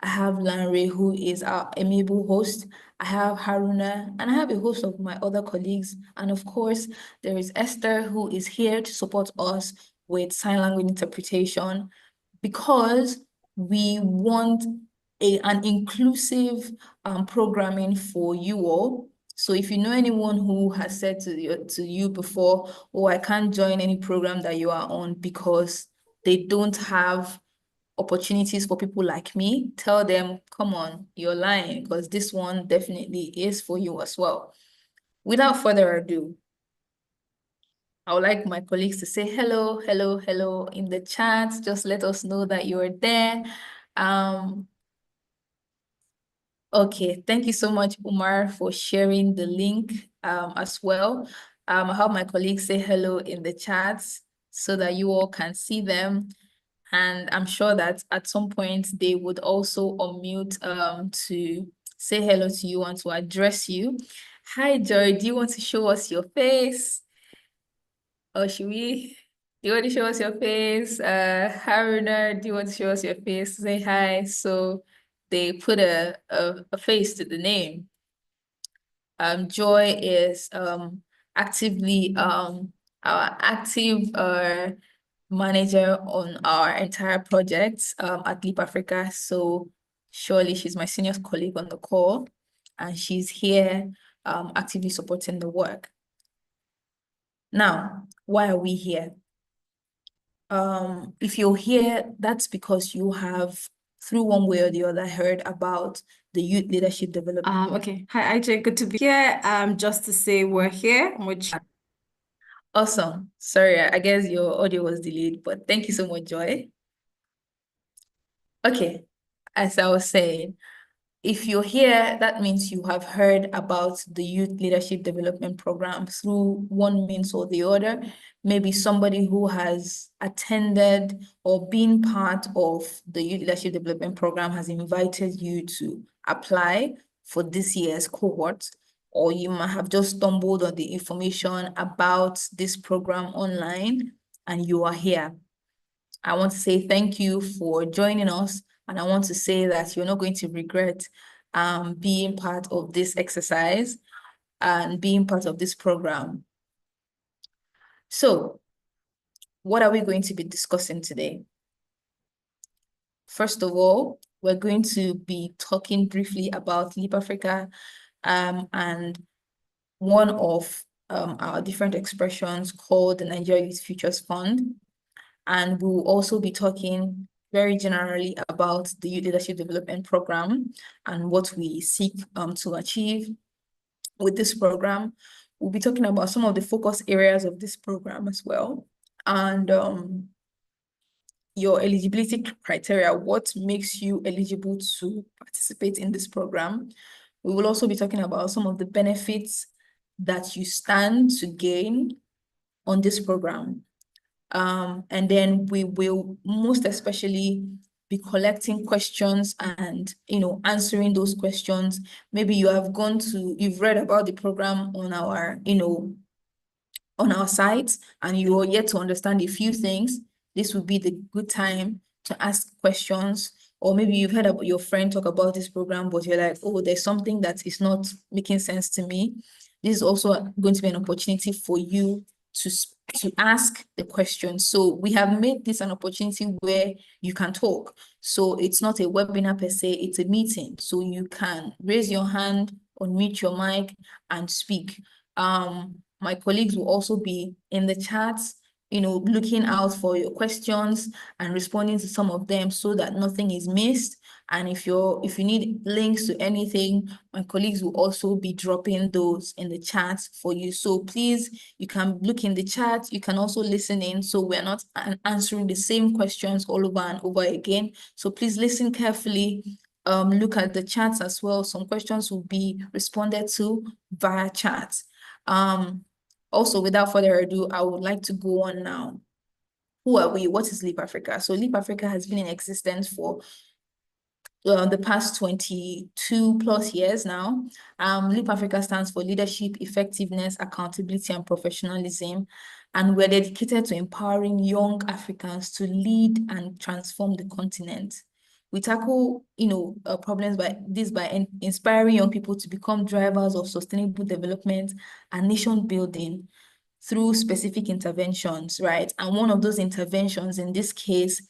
I have Lanre, who is our amiable host. I have Haruna, and I have a host of my other colleagues. And of course, there is Esther, who is here to support us with sign language interpretation because we want an inclusive programming for you all. So if you know anyone who has said to you before, oh, I can't join any program that you are on because they don't have opportunities for people like me, tell them, come on, you're lying, because this one definitely is for you as well. Without further ado, I would like my colleagues to say hello, hello, hello in the chat. Just let us know that you're there. Okay, thank you so much, Umar, for sharing the link as well. I have my colleagues say hello in the chats so that you all can see them. And I'm sure that at some point they would also unmute to say hello to you and to address you. Hi, Joy, do you want to show us your face? Or should we? Do you want to show us your face? Haruna, do you want to show us your face? Say hi. So they put a face to the name. Joy is actively our active manager on our entire project at Leap Africa. So surely she's my senior colleague on the call, and she's here actively supporting the work. Now, why are we here? If you're here, that's because you have, through one way or the other, heard about the Youth Leadership Development. Okay. Hi, IJ. Good to be here. Just to say we're here, which Awesome. Sorry, I guess your audio was delayed, but thank you so much, Joy. Okay, as I was saying, if you're here, that means you have heard about the Youth Leadership Development Program through one means or the other. Maybe somebody who has attended or been part of the Youth Leadership Development Program has invited you to apply for this year's cohort, or you might have just stumbled on the information about this program online and you are here. I want to say thank you for joining us, and I want to say that you're not going to regret being part of this exercise and being part of this program. So, what are we going to be discussing today? First of all, we're going to be talking briefly about Leap Africa and one of our different expressions called the Nigeria Youth Futures Fund. And we'll also be talking very generally about the Youth Leadership Development Program and what we seek to achieve with this program. We'll be talking about some of the focus areas of this program as well. And your eligibility criteria, what makes you eligible to participate in this program. We will also be talking about some of the benefits that you stand to gain on this program. And then we will most especially be collecting questions and, answering those questions. Maybe you've read about the program on our, on our site, and you are yet to understand a few things. This would be the good time to ask questions. Or maybe you've heard about your friend talk about this program, but you're like, oh, there's something that is not making sense to me. This is also going to be an opportunity for you to ask the question. So we have made this an opportunity where you can talk. So it's not a webinar per se, it's a meeting. So you can raise your hand, unmute your mic, and speak. My colleagues will also be in the chats, looking out for your questions and responding to some of them so that nothing is missed. And if you need links to anything, my colleagues will also be dropping those in the chat for you. So please, you can look in the chat. You can also listen in, so we're not answering the same questions all over and over again. So please listen carefully. Look at the chats as well. Some questions will be responded to via chat. Also, without further ado, I would like to go on now. Who are we? What is Leap Africa? So Leap Africa has been in existence for the past 22 plus years now. Leap Africa stands for Leadership, Effectiveness, Accountability, and Professionalism. And we're dedicated to empowering young Africans to lead and transform the continent. We tackle, problems by inspiring young people to become drivers of sustainable development and nation building through specific interventions, right? And one of those interventions in this case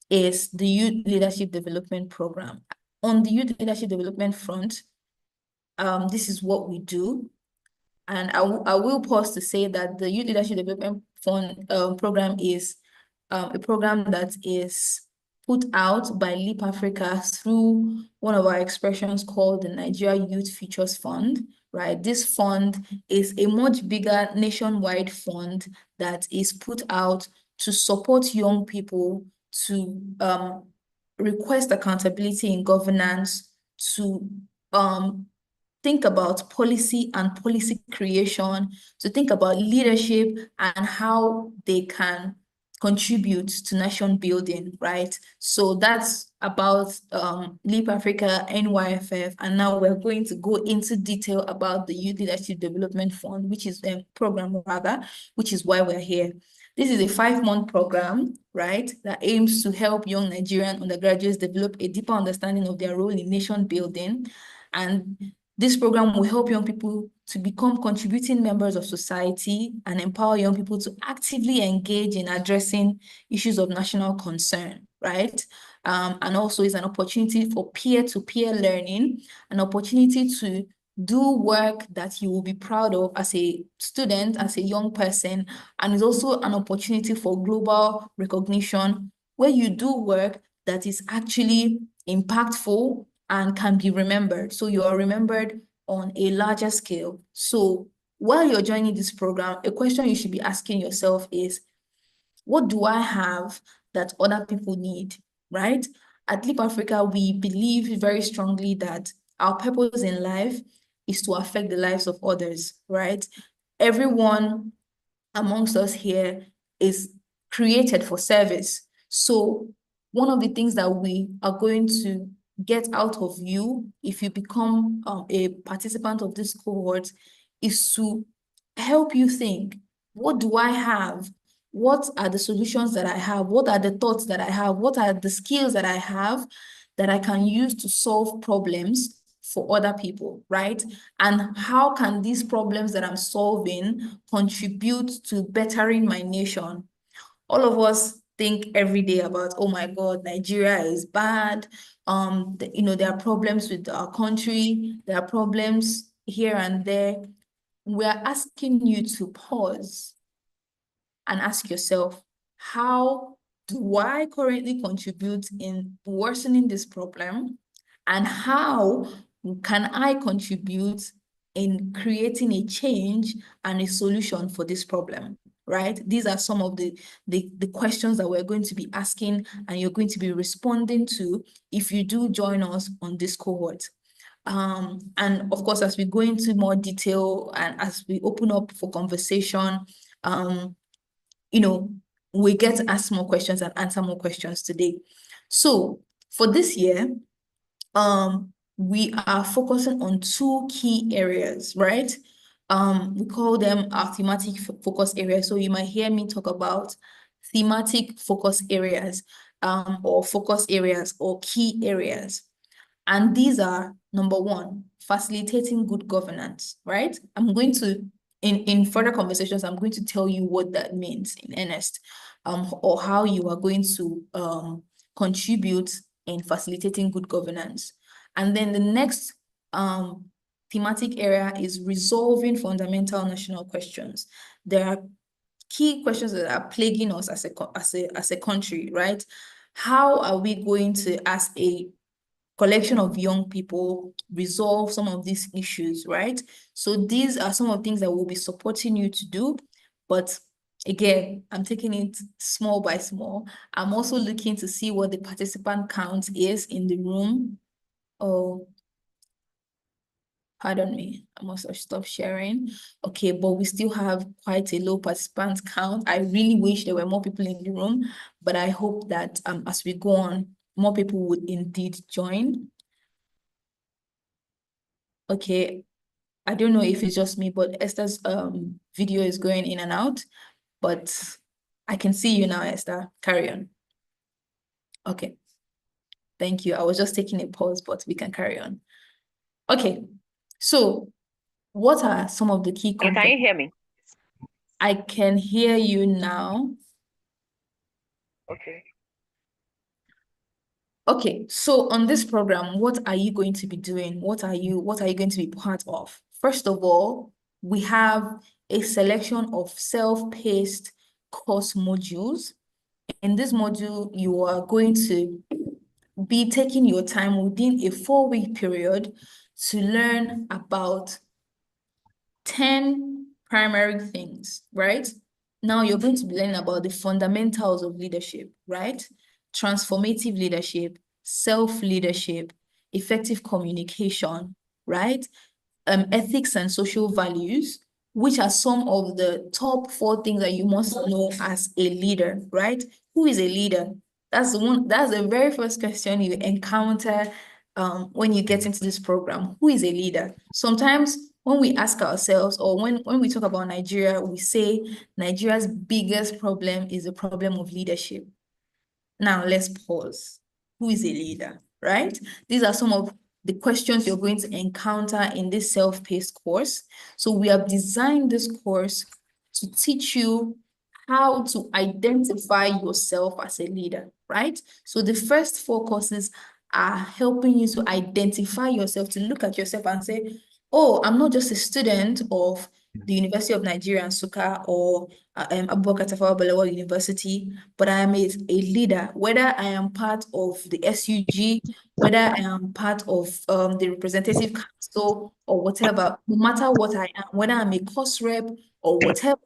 is the Youth Leadership Development Program. On the Youth Leadership Development front, this is what we do. And I will pause to say that the Youth Leadership Development Fund program is a program that is put out by LEAP Africa through one of our expressions called the Nigeria Youth Futures Fund, right? This fund is a much bigger nationwide fund that is put out to support young people to request accountability in governance, to think about policy and policy creation, to think about leadership and how they can contribute to nation building, right? So that's about LEAP Africa, NYFF, and now we're going to go into detail about the Youth Leadership Development Fund, which is a program rather, which is why we're here. This is a 5-month program, right, that aims to help young Nigerian undergraduates develop a deeper understanding of their role in nation building. And this program will help young people to become contributing members of society and empower young people to actively engage in addressing issues of national concern, right? And also is an opportunity for peer-to-peer learning, an opportunity to do work that you will be proud of as a student, as a young person, and is also an opportunity for global recognition where you do work that is actually impactful and can be remembered. So you are remembered on a larger scale. So while you're joining this program, a question you should be asking yourself is, what do I have that other people need, right? At Leap Africa, we believe very strongly that our purpose in life is to affect the lives of others, right? Everyone amongst us here is created for service. So one of the things that we are going to get out of you if you become a participant of this cohort is to help you think, what do I have? What are the solutions that I have? What are the thoughts that I have? What are the skills that I have that I can use to solve problems for other people, right? And how can these problems that I'm solving contribute to bettering my nation? All of us think every day about, oh my God, Nigeria is bad. There are problems with our country. There are problems here and there. We are asking you to pause and ask yourself, how do I currently contribute in worsening this problem? And how can I contribute in creating a change and a solution for this problem, right? These are some of the questions that we're going to be asking and you're going to be responding to if you do join us on this cohort. And of course, as we go into more detail and as we open up for conversation, we get to ask more questions and answer more questions today. So for this year, we are focusing on 2 key areas, right? We call them our thematic focus areas. So you might hear me talk about thematic focus areas, or focus areas or key areas. And these are, number 1, facilitating good governance, right? I'm going to, in further conversations, I'm going to tell you what that means in earnest, or how you are going to contribute in facilitating good governance. And then the next thematic area is resolving fundamental national questions. There are key questions that are plaguing us as a country, right? How are we going to, as a collection of young people, resolve some of these issues, right? So these are some of the things that we'll be supporting you to do. But again, I'm taking it small by small. I'm also looking to see what the participant count is in the room. Oh, pardon me, I must have stopped sharing. Okay, but we still have quite a low participant count. I really wish there were more people in the room, but I hope that as we go on, more people would indeed join. Okay, I don't know if it's just me, but Esther's video is going in and out, but I can see you now, Esther. Carry on. Okay. Thank you. I was just taking a pause, but we can carry on. Okay. So what are some of the key Can you hear me? I can hear you now. Okay. Okay, so on this program, what are you going to be doing? What are you going to be part of? First of all, we have a selection of self-paced course modules. In this module, you are going to be taking your time within a 4-week period to learn about 10 primary things, right? Now you're going to be learning about the fundamentals of leadership, right? Transformative leadership, self-leadership, effective communication, right? Ethics and social values, which are some of the top 4 things that you must know as a leader, right? Who is a leader? That's the very first question you encounter when you get into this program. Who is a leader? Sometimes when we ask ourselves, or when we talk about Nigeria, we say Nigeria's biggest problem is the problem of leadership. Now let's pause. Who is a leader, right? These are some of the questions you're going to encounter in this self-paced course. So we have designed this course to teach you how to identify yourself as a leader, right? So the first 4 courses are helping you to identify yourself, to look at yourself and say, oh, I'm not just a student of the University of Nigeria, Nsukka, or Abubakar Tafawa Balewa University, but I am a leader, whether I am part of the SUG, whether I am part of the representative council or whatever, no matter what I am, whether I'm a course rep or whatever,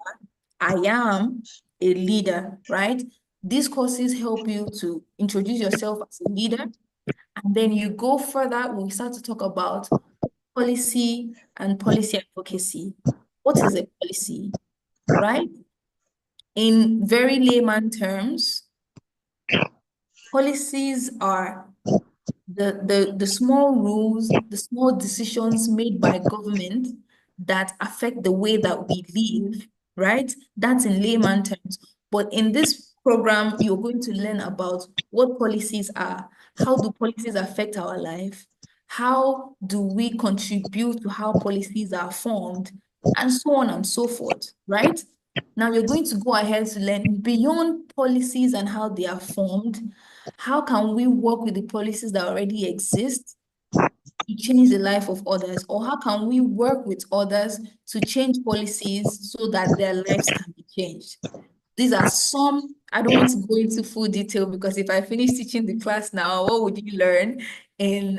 I am a leader, right? These courses help you to introduce yourself as a leader. And then you go further, we start to talk about policy and policy advocacy. What is a policy, right? In very layman terms, policies are the small rules, the small decisions made by government that affect the way that we live, right? That's in layman terms. But in this program, you're going to learn about what policies are, how do policies affect our life, how do we contribute to how policies are formed, and so on and so forth, right? Now you're going to go ahead to learn beyond policies and how they are formed. How can we work with the policies that already exist to change the life of others? Or how can we work with others to change policies so that their lives can be changed? These are some, I don't want to go into full detail because if I finish teaching the class now, what would you learn in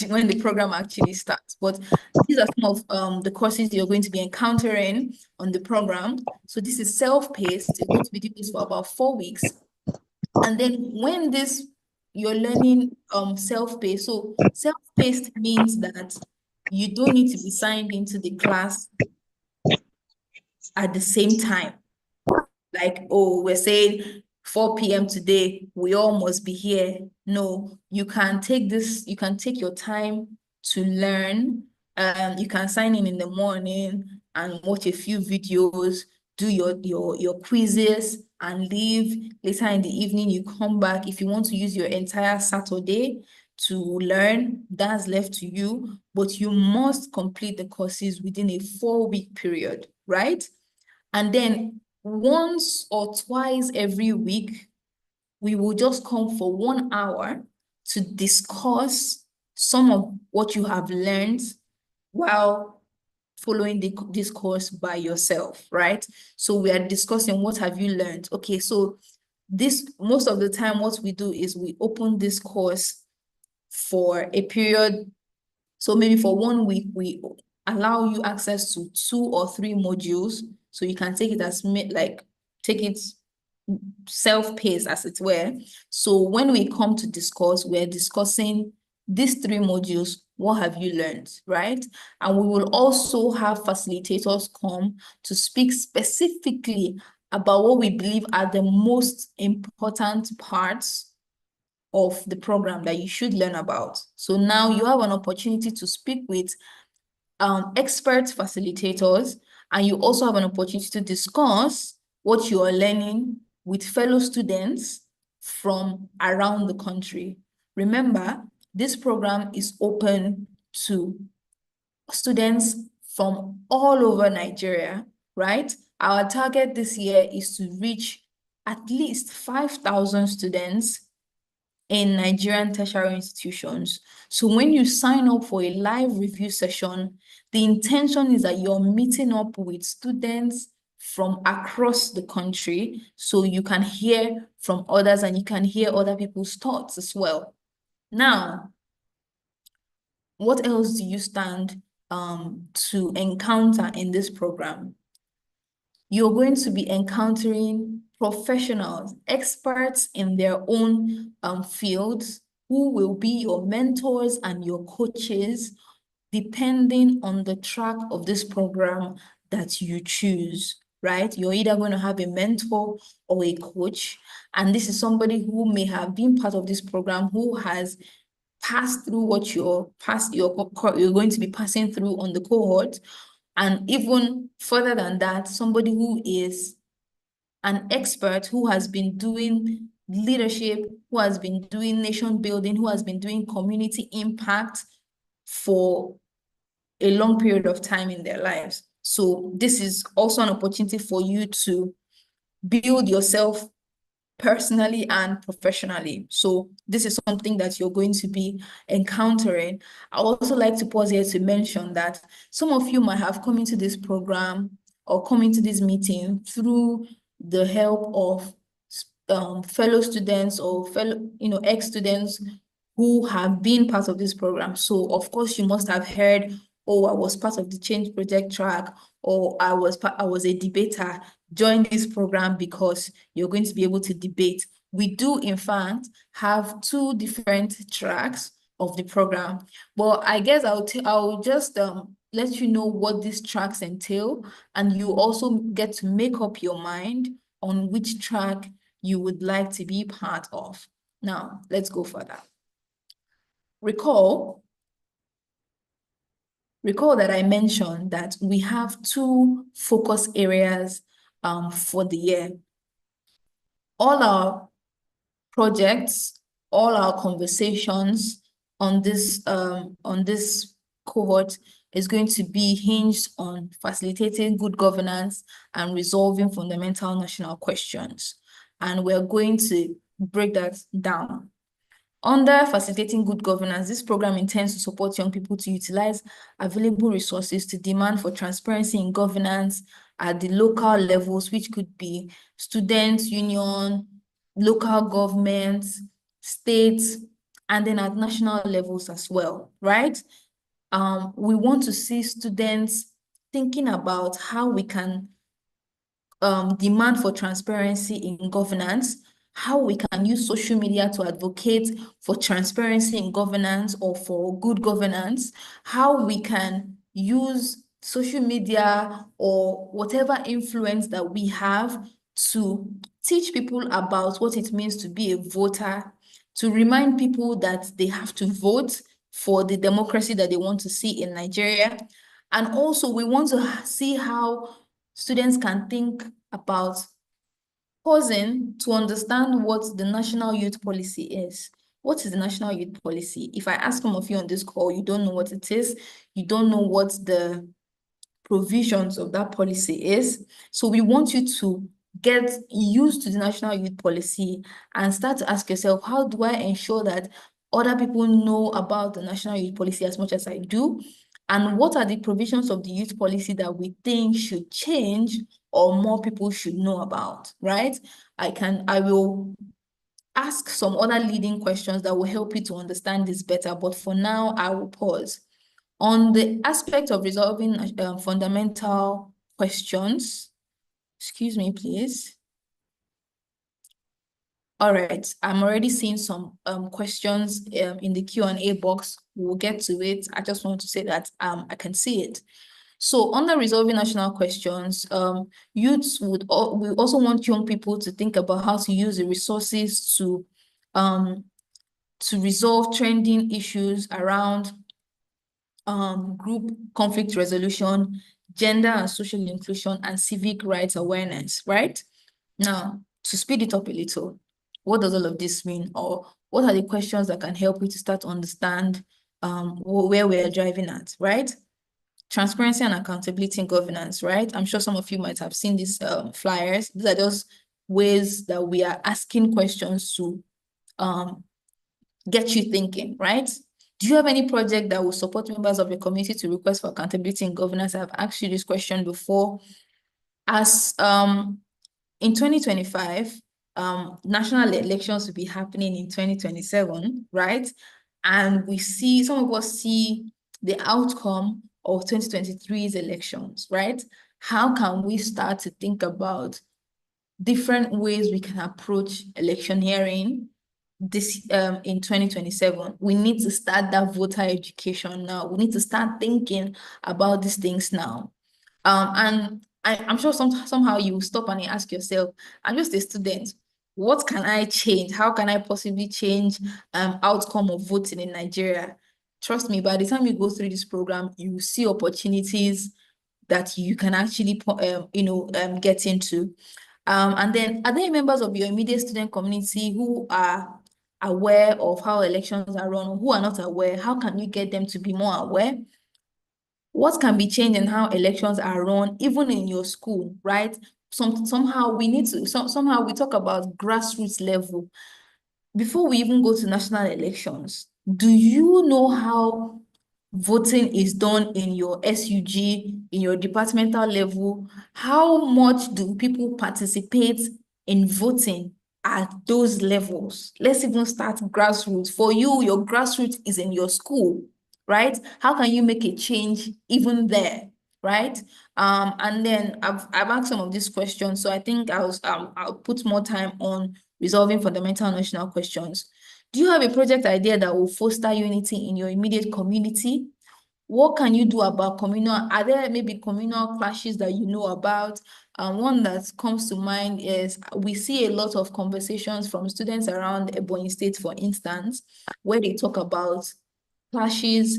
when the program actually starts? But these are some of the courses you're going to be encountering on the program. So this is self-paced. You're going to be doing this for about 4 weeks. And then when you're learning self-paced. So self-paced means that you don't need to be signed into the class at the same time. Like, oh, we're saying 4 p.m. today, we all must be here. No, you can take your time to learn. You can sign in the morning and watch a few videos, do your quizzes and leave. Later in the evening, you come back. If you want to use your entire Saturday to learn, that's left to you, but you must complete the courses within a 4-week period, right? And then once or twice every week, we will just come for 1 hour to discuss some of what you have learned while following this course by yourself, right? So we are discussing what have you learned. Okay, so most of the time, what we do is we open this course for a period. So maybe for 1 week, we allow you access to 2 or 3 modules. So you can take it as take it self-paced, as it were. So when we come to discuss, we're discussing these 3 modules. What have you learned, right? And we will also have facilitators come to speak specifically about what we believe are the most important parts of the program that you should learn about. So now you have an opportunity to speak with expert facilitators, and you also have an opportunity to discuss what you are learning with fellow students from around the country. Remember, this program is open to students from all over Nigeria, right? Our target this year is to reach at least 5,000 students in Nigerian tertiary institutions. So when you sign up for a live review session, the intention is that you're meeting up with students from across the country so you can hear from others and you can hear other people's thoughts as well. Now, what else do you stand to encounter in this program? You're going to be encountering professionals, experts in their own fields, who will be your mentors and your coaches, depending on the track of this program that you choose, right? You're either going to have a mentor or a coach, and this is somebody who may have been part of this program, who has passed through what you're going to be passing through on the cohort. And even further than that, somebody who is an expert who has been doing leadership, who has been doing nation building, who has been doing community impact for a long period of time in their lives. So this is also an opportunity for you to build yourself personally and professionally. So this is something that you're going to be encountering. I also like to pause here to mention that some of you might have come into this program or come into this meeting through the help of fellow students or fellow, ex-students who have been part of this program. So of course you must have heard, oh, I was part of the Change Project track, or I was a debater. Join this program because you're going to be able to debate. We do, in fact, have two different tracks of the program. But I guess I'll just let you know what these tracks entail, and you also get to make up your mind on which track you would like to be part of. Now, let's go further. Recall that I mentioned that we have two focus areas for the year. All our projects, all our conversations on this cohort is going to be hinged on facilitating good governance and resolving fundamental national questions. And we're going to break that down. Under facilitating good governance, this program intends to support young people to utilize available resources to demand for transparency in governance at the local levels, which could be students' union, local governments, states, and then at national levels as well, right? We want to see students thinking about how we can demand for transparency in governance, how we can use social media to advocate for transparency in governance or for good governance, how we can use social media or whatever influence that we have to teach people about what it means to be a voter, to remind people that they have to vote for the democracy that they want to see in Nigeria. And also, we want to see how students can think about pausing to understand what the National Youth Policy is. What is the National Youth Policy? If I ask some of you on this call, you don't know what it is, you don't know what the provisions of that policy is. So we want you to get used to the National Youth Policy and start to ask yourself, how do I ensure that other people know about the National Youth Policy as much as I do? And what are the provisions of the youth policy that we think should change or more people should know about, right? I will ask some other leading questions that will help you to understand this better, but for now, I will pause. On the aspect of resolving fundamental questions, excuse me, please. All right, I'm already seeing some questions in the Q&A box. We'll get to it. I just want to say that I can see it. So under resolving national questions, youths we also want young people to think about how to use the resources to resolve trending issues around group conflict resolution, gender and social inclusion, and civic rights awareness, right? Now, to speed it up a little, what does all of this mean? Or what are the questions that can help you to start to understand where we are driving at, right? Transparency and accountability and governance, right? I'm sure some of you might have seen these flyers. These are just ways that we are asking questions to get you thinking, right? Do you have any project that will support members of your community to request for accountability and governance? I've asked you this question before. As in 2025, national elections will be happening in 2027, right? And we see, some of us see the outcome of 2023's elections, right? How can we start to think about different ways we can approach electioneering this in 2027? We need to start that voter education now. We need to start thinking about these things now. And I'm sure somehow you will stop and you ask yourself, I'm just a student. What can I change? How can I possibly change outcome of voting in Nigeria? Trust me, by the time you go through this program, you will see opportunities that you can actually get into. And then are there members of your immediate student community who are aware of how elections are run, or who are not aware? How can you get them to be more aware? What can be changed in how elections are run, even in your school, right? Somehow we need to, somehow we talk about grassroots level. Before we even go to national elections, do you know how voting is done in your SUG, in your departmental level? How much do people participate in voting at those levels? Let's even start grassroots. For you, your grassroots is in your school, right? How can you make a change even there, right? And then I've asked some of these questions, so I think I'll put more time on resolving fundamental national questions. Do you have a project idea that will foster unity in your immediate community? What can you do about communal? Are there maybe communal clashes that you know about? One that comes to mind is we see a lot of conversations from students around Ebonyi State, for instance, where they talk about clashes,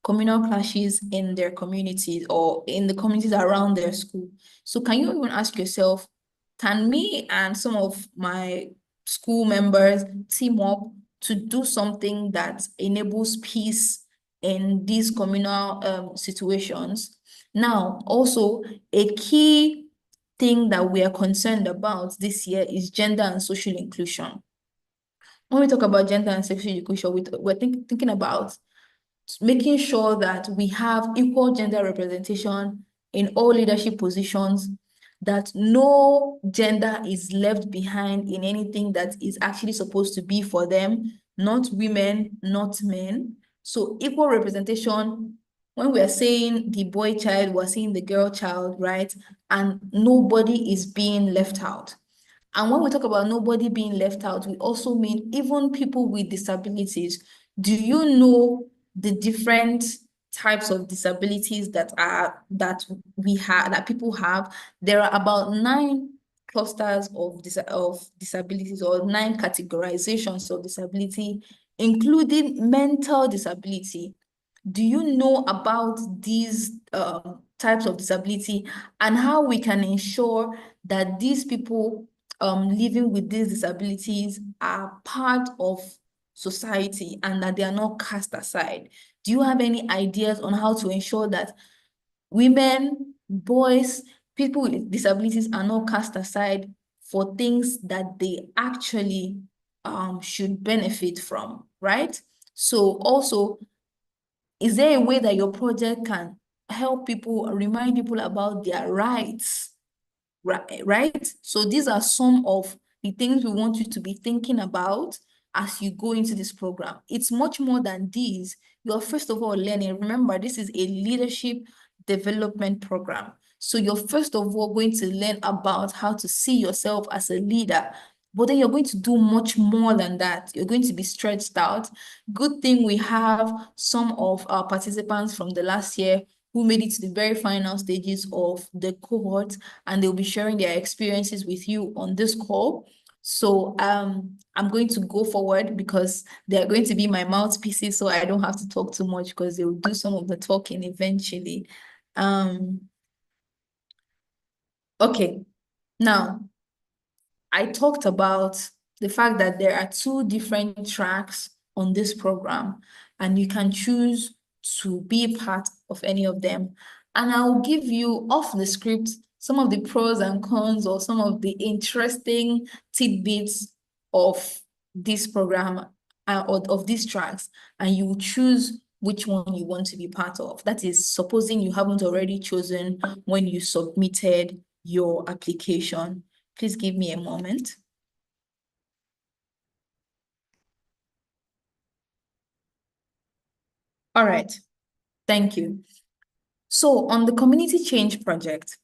communal clashes in their communities or in the communities around their school. So can you even ask yourself, can me and some of my school members team up to do something that enables peace in these communal situations? Now, also a key thing that we are concerned about this year is gender and social inclusion. When we talk about gender and social inclusion, we're thinking about making sure that we have equal gender representation in all leadership positions, that no gender is left behind in anything that is actually supposed to be for them, not women, not men. So equal representation, when we are saying the boy child, we're saying the girl child, right? And nobody is being left out. And when we talk about nobody being left out, we also mean even people with disabilities. Do you know the different types of disabilities that people have? There are about 9 clusters of disabilities, or 9 categorizations of disability, including mental disability. Do you know about these types of disability and how we can ensure that these people living with these disabilities are part of society and that they are not cast aside? Do you have any ideas on how to ensure that women, boys, people with disabilities are not cast aside for things that they actually should benefit from, right? So also, is there a way that your project can help people, remind people about their rights? Right? So these are some of the things we want you to be thinking about as you go into this program. It's much more than these. You're first of all learning. Remember, this is a leadership development program. So you're first of all going to learn about how to see yourself as a leader. But then you're going to do much more than that. You're going to be stretched out. Good thing we have some of our participants from the last year who made it to the very final stages of the cohort, and they'll be sharing their experiences with you on this call. So I'm going to go forward because they're going to be my mouthpieces, so I don't have to talk too much because they will do some of the talking eventually. Okay, now I talked about the fact that there are 2 different tracks on this program, and you can choose to be part of any of them. And I'll give you off the script some of the pros and cons, or some of the interesting tidbits of this program, or of these tracks, and you will choose which one you want to be part of. That is, supposing you haven't already chosen when you submitted your application. Please give me a moment. All right, thank you. So on the community change project,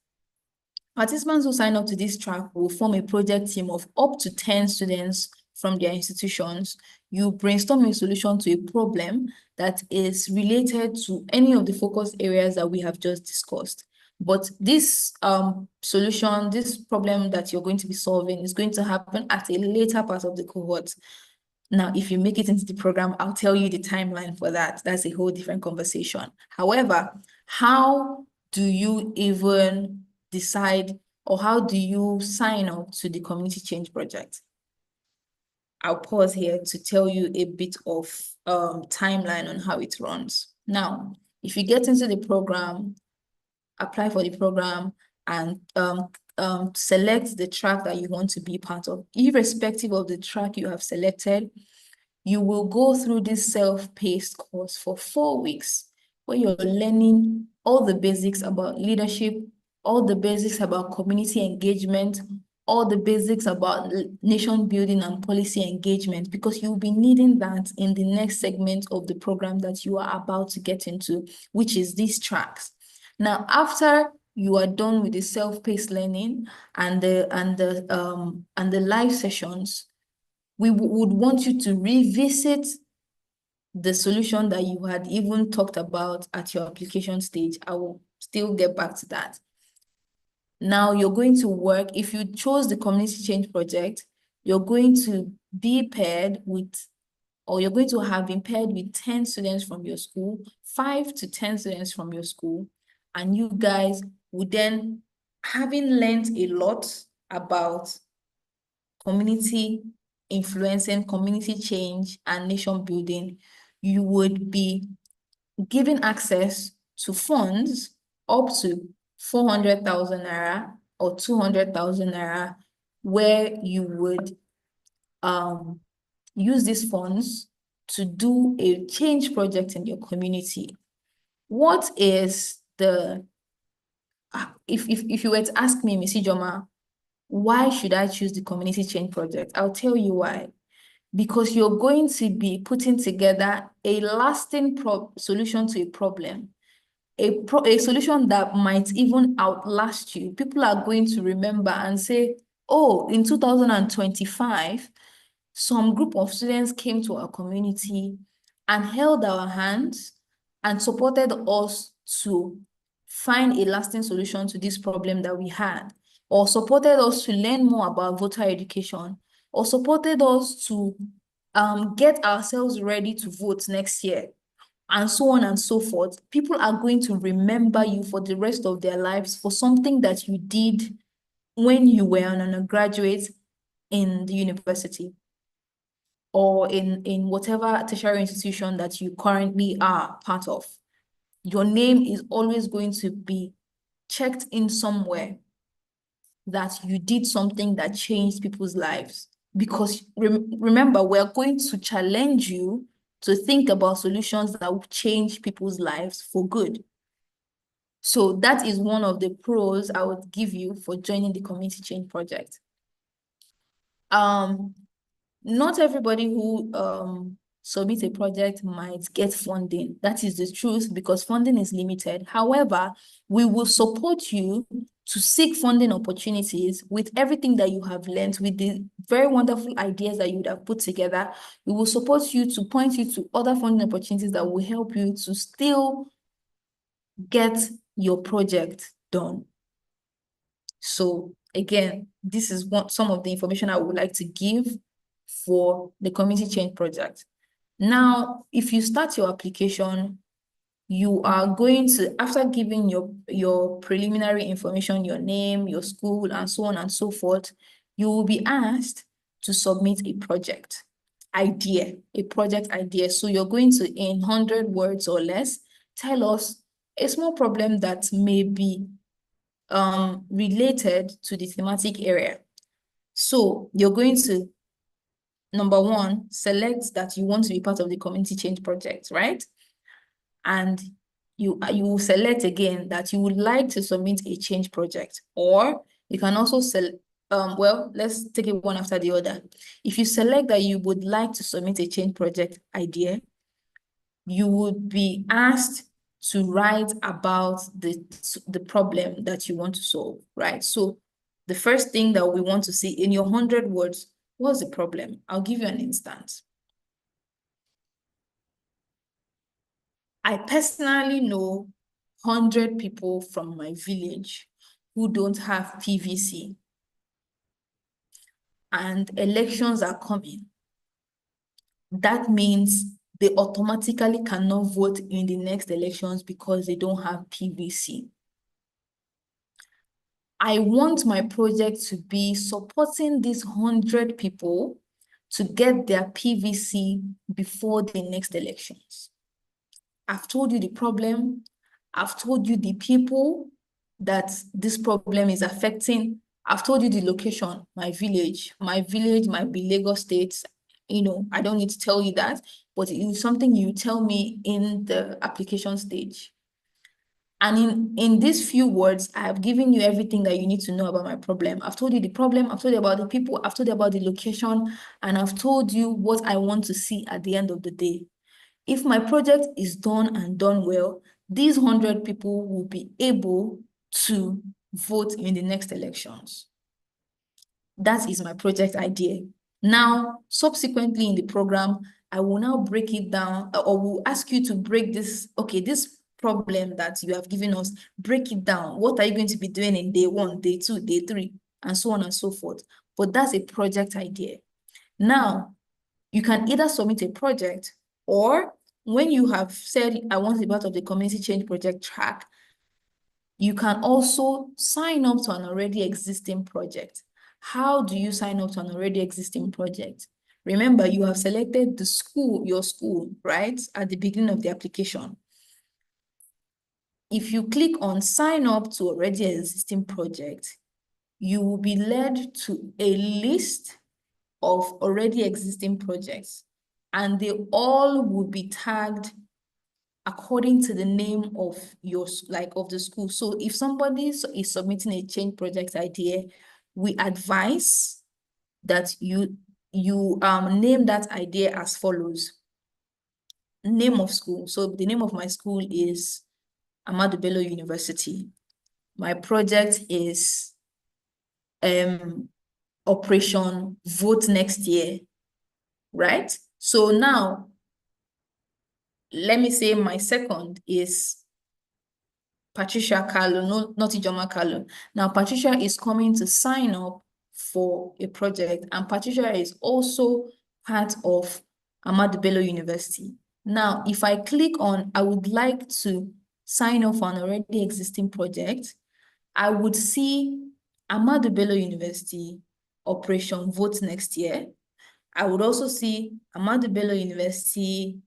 participants who sign up to this track will form a project team of up to 10 students from their institutions. You brainstorm a solution to a problem that is related to any of the focus areas that we have just discussed. But this solution, this problem that you're going to be solving, is going to happen at a later part of the cohort. Now, if you make it into the program, I'll tell you the timeline for that. That's a whole different conversation. However, how do you even decide, or how do you sign up to the community change project? I'll pause here to tell you a bit of timeline on how it runs. Now, if you get into the program, apply for the program, and select the track that you want to be part of. Irrespective of the track you have selected, you will go through this self-paced course for 4 weeks, where you're learning all the basics about leadership, all the basics about community engagement, all the basics about nation building and policy engagement, because you'll be needing that in the next segment of the program that you are about to get into, which is these tracks. Now, after you are done with the self-paced learning and the live sessions, we would want you to revisit the solution that you had even talked about at your application stage. I will still get back to that. Now you're going to work, if you chose the community change project, you're going to be paired with, or you're going to have been paired with 10 students from your school, 5 to 10 students from your school, and you guys would then, having learned a lot about community influencing, community change, and nation building, you would be given access to funds up to 400,000 naira or 200,000 naira, where you would use these funds to do a change project in your community. What is the, if you were to ask me, Missy Joma, why should I choose the community change project? I'll tell you why. Because you're going to be putting together a lasting solution to a problem, a solution that might even outlast you. People are going to remember and say, oh, in 2025, some group of students came to our community and held our hands and supported us to find a lasting solution to this problem that we had, or supported us to learn more about voter education, or supported us to get ourselves ready to vote next year, and so on and so forth. People are going to remember you for the rest of their lives for something that you did when you were an undergraduate in the university, or in whatever tertiary institution that you currently are part of. Your name is always going to be checked in somewhere that you did something that changed people's lives. Because remember, we're going to challenge you to think about solutions that will change people's lives for good. So that is one of the pros I would give you for joining the community change project. Not everybody who submit a project might get funding. That is the truth, because funding is limited. However, we will support you to seek funding opportunities with everything that you have learned, with the very wonderful ideas that you would have put together. We will support you to point you to other funding opportunities that will help you to still get your project done. So again, this is some of the information I would like to give for the community change project. Now, if you start your application, you are going to, after giving your preliminary information, your name, your school, and so on and so forth, you will be asked to submit a project idea, a project idea. So you're going to, in 100 words or less, tell us a small problem that may be related to the thematic area. So you're going to, number one, select that you want to be part of the community change project, right? And you will select again that you would like to submit a change project, or you can also well, let's take it one after the other. If you select that you would like to submit a change project idea, you would be asked to write about the problem that you want to solve, right? So the first thing that we want to see in your 100 words, what's the problem? I'll give you an instance. I personally know 100 people from my village who don't have PVC, and elections are coming. That means they automatically cannot vote in the next elections because they don't have PVC. I want my project to be supporting these 100 people to get their PVC before the next elections. I've told you the problem. I've told you the people that this problem is affecting. I've told you the location, my village. My village might be Lagos State. You know, I don't need to tell you that, but it is something you tell me in the application stage. And in these few words, I have given you everything that you need to know about my problem. I've told you the problem, I've told you about the people, I've told you about the location, and I've told you what I want to see at the end of the day. If my project is done and done well, these 100 people will be able to vote in the next elections. That is my project idea. Now, subsequently in the program, I will now break it down, or will ask you to break this, okay, this problem that you have given us, break it down. What are you going to be doing in day 1, day 2, day 3, and so on and so forth. But that's a project idea. Now, you can either submit a project, or when you have said, I want to be part of the community change project track, you can also sign up to an already existing project. How do you sign up to an already existing project? Remember, you have selected the school, your school, right, at the beginning of the application. If you click on sign up to already existing project, you will be led to a list of already existing projects, and they all will be tagged according to the name of your, like, of the school. So if somebody is submitting a change project idea, we advise that you name that idea as follows. Name of school. So the name of my school is Ahmadu Bello University. My project is Operation Vote Next Year, right? So now, let me say my second is Patricia Carlo, no, not Ijoma Carlo. Now, Patricia is coming to sign up for a project, and Patricia is also part of Ahmadu Bello University. Now, if I click on, I would like to sign up for an already existing project, I would see Ahmadu Bello University, Operation Vote Next Year. I would also see Ahmadu Bello University,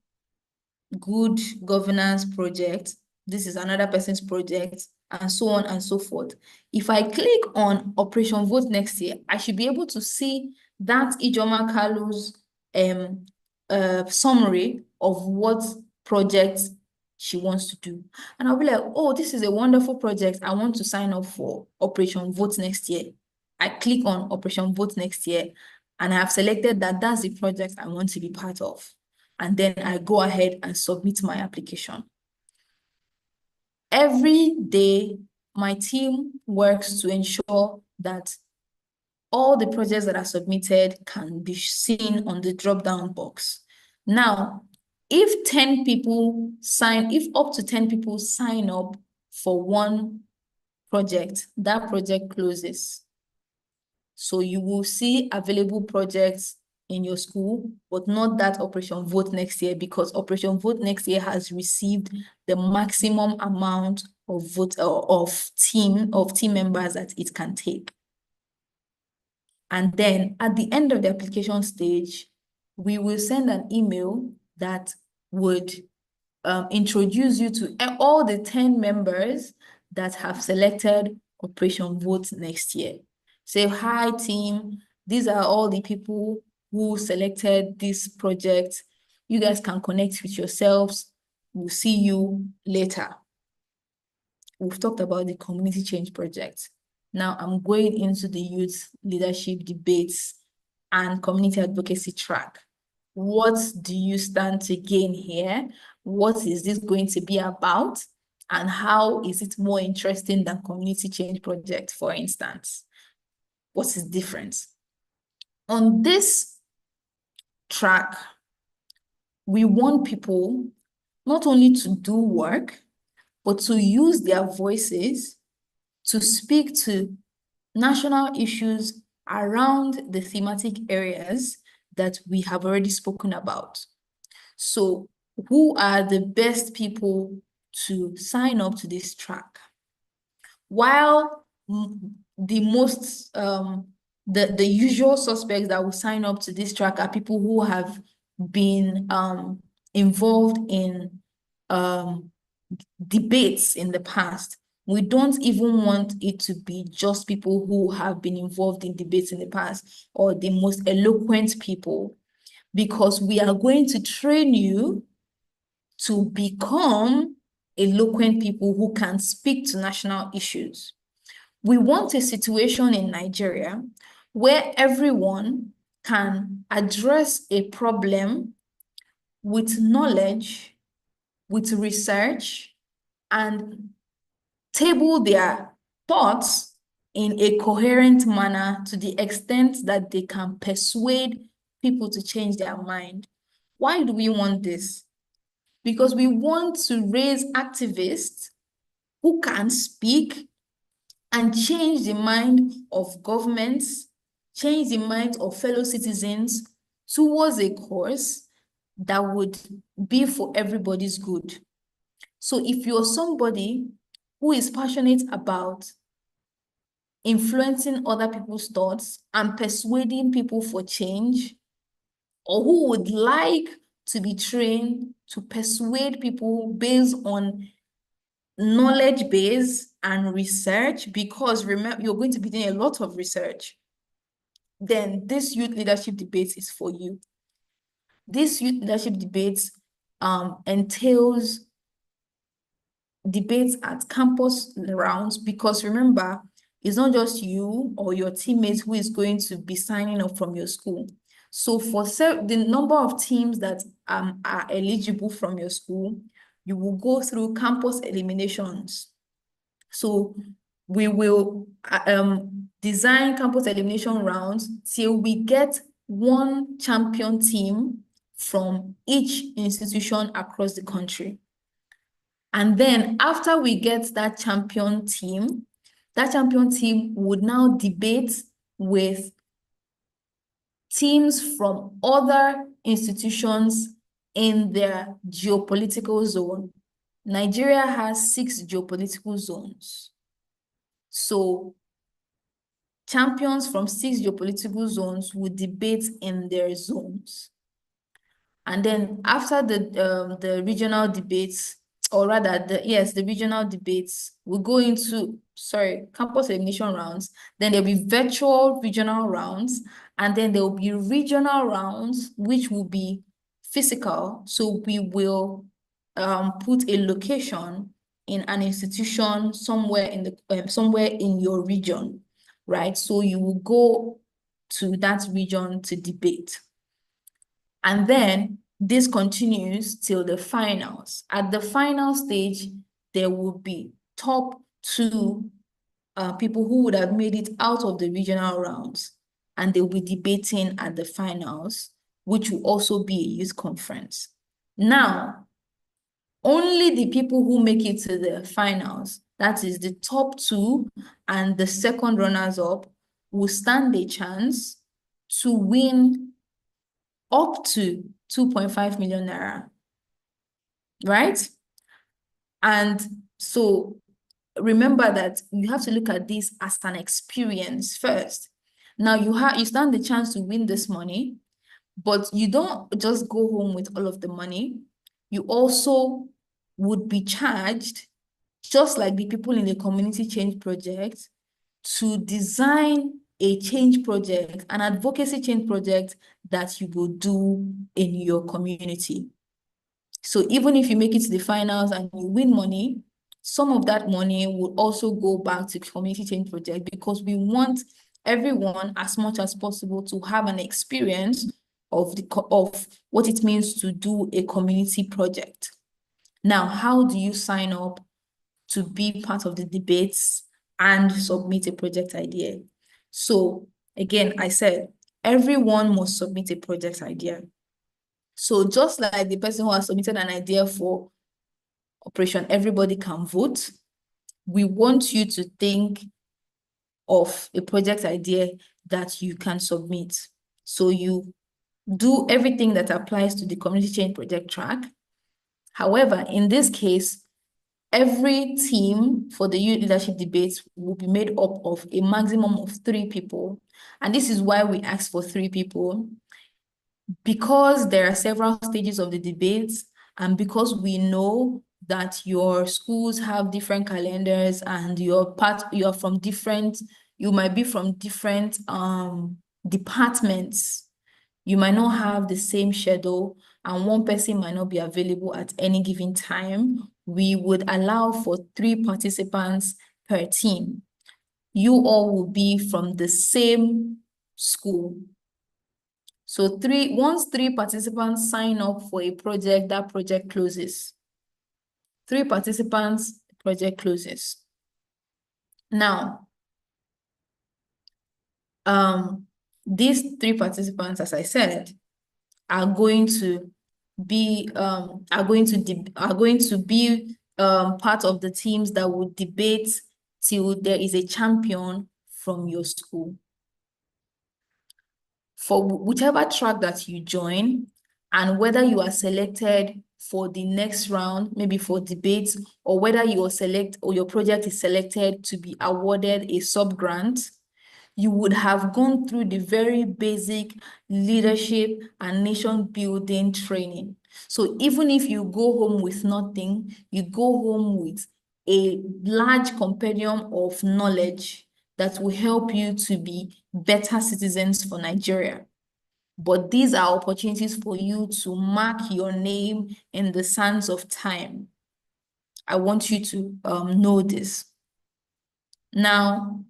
Good Governance Project. This is another person's project, and so on and so forth. If I click on Operation Vote Next Year, I should be able to see that Ijoma Carlo's summary of what projects she wants to do. And I'll be like, oh, this is a wonderful project. I want to sign up for Operation Vote Next Year. I click on Operation Vote Next Year, and I have selected that that's the project I want to be part of. And then I go ahead and submit my application. Every day, my team works to ensure that all the projects that are submitted can be seen on the drop-down box. Now, if up to 10 people sign up for one project, that project closes. So you will see available projects in your school, but not that Operation Vote Next Year, because Operation Vote Next Year has received the maximum amount of vote of team members that it can take. And then at the end of the application stage, we will send an email that would introduce you to all the 10 members that have selected Operation Vote next year. Say, hi team, these are all the people who selected this project. You guys can connect with yourselves. We'll see you later. We've talked about the community change project. Now I'm going into the youth leadership debates and community advocacy track. What do you stand to gain here? What is this going to be about? And how is it more interesting than community change project, for instance? What is different? On this track, we want people not only to do work, but to use their voices to speak to national issues around the thematic areas that we have already spoken about. So who are the best people to sign up to this track? While the most, the usual suspects that will sign up to this track are people who have been involved in debates in the past. We don't even want it to be just people who have been involved in debates in the past or the most eloquent people, because we are going to train you to become eloquent people who can speak to national issues. We want a situation in Nigeria where everyone can address a problem with knowledge, with research, and table their thoughts in a coherent manner to the extent that they can persuade people to change their mind. Why do we want this? Because we want to raise activists who can speak and change the mind of governments, change the mind of fellow citizens towards a course that would be for everybody's good. So if you're somebody who is passionate about influencing other people's thoughts and persuading people for change, or who would like to be trained to persuade people based on knowledge base and research, because remember, you're going to be doing a lot of research, then this youth leadership debate is for you. This youth leadership debate entails debates at campus rounds, because remember, it's not just you or your teammates who is going to be signing up from your school. So for the number of teams that are eligible from your school, you will go through campus eliminations. So we will design campus elimination rounds till we get one champion team from each institution across the country. And then after we get that champion team would now debate with teams from other institutions in their geopolitical zone. Nigeria has 6 geopolitical zones. So champions from 6 geopolitical zones would debate in their zones. And then after the regional debates, or rather, the regional debates will go into, campus elimination rounds, then there'll be virtual regional rounds, and then there will be regional rounds, which will be physical. So we will put a location in an institution somewhere in your region, right? So you will go to that region to debate. And then this continues till the finals. At the final stage, there will be top 2 people who would have made it out of the regional rounds, and they'll be debating at the finals, which will also be a youth conference. Now, only the people who make it to the finals, that is the top 2 and the second runners-up, will stand a chance to win up to 2.5 million naira, right? And so remember that you have to look at this as an experience first. Now you stand the chance to win this money, but you don't just go home with all of the money. You also would be charged, just like the people in the community change project, to design a change project, an advocacy change project that you will do in your community. So even if you make it to the finals and you win money, some of that money will also go back to community change project, because we want everyone as much as possible to have an experience of what it means to do a community project. Now, how do you sign up to be part of the debates and submit a project idea? So again, I said everyone must submit a project idea. So just like the person who has submitted an idea for operation, everybody can vote. We want you to think of a project idea that you can submit. So you do everything that applies to the community change project track. However, in this case, every team for the youth leadership debates will be made up of a maximum of 3 people. And this is why we ask for 3 people, because there are several stages of the debates, and because we know that your schools have different calendars and you might be from different departments. You might not have the same schedule, and one person might not be available at any given time. We would allow for 3 participants per team. You all will be from the same school. So once 3 participants sign up for a project, that project closes. 3 participants, project closes. Now, these 3 participants, as I said, are going to be part of the teams that will debate till there is a champion from your school. For whichever track that you join, and whether you are selected for the next round, maybe for debates, or whether your project is selected to be awarded a sub-grant, you would have gone through the very basic leadership and nation building training. So even if you go home with nothing, you go home with a large compendium of knowledge that will help you to be better citizens for Nigeria. But these are opportunities for you to mark your name in the sands of time. I want you to know this. Now,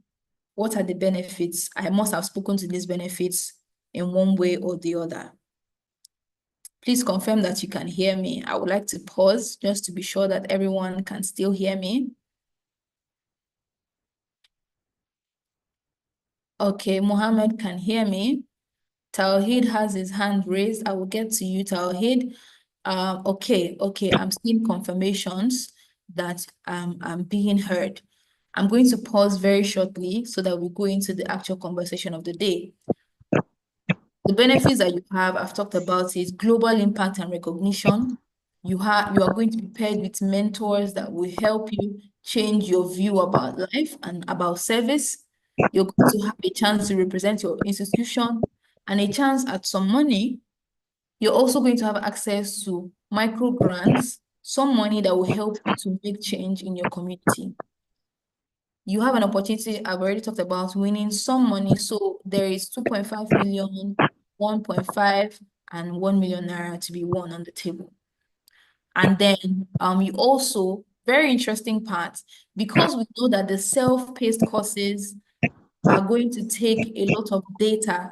what are the benefits? I must have spoken to these benefits in one way or the other. Please confirm that you can hear me. I would like to pause just to be sure that everyone can still hear me. Okay, Mohammed can hear me. Tawheed has his hand raised. I will get to you, Tawheed. Okay, I'm seeing confirmations that I'm being heard. I'm going to pause very shortly so that we go into the actual conversation of the day. The benefits that you have, I've talked about, is global impact and recognition. You are going to be paired with mentors that will help you change your view about life and about service. You're going to have a chance to represent your institution and a chance at some money. You're also going to have access to micro grants, some money that will help you to make change in your community. You have an opportunity, I've already talked about winning some money. So there is 2.5 million, 1.5, and 1 million naira to be won on the table. And then you also, very interesting part, because we know that the self-paced courses are going to take a lot of data,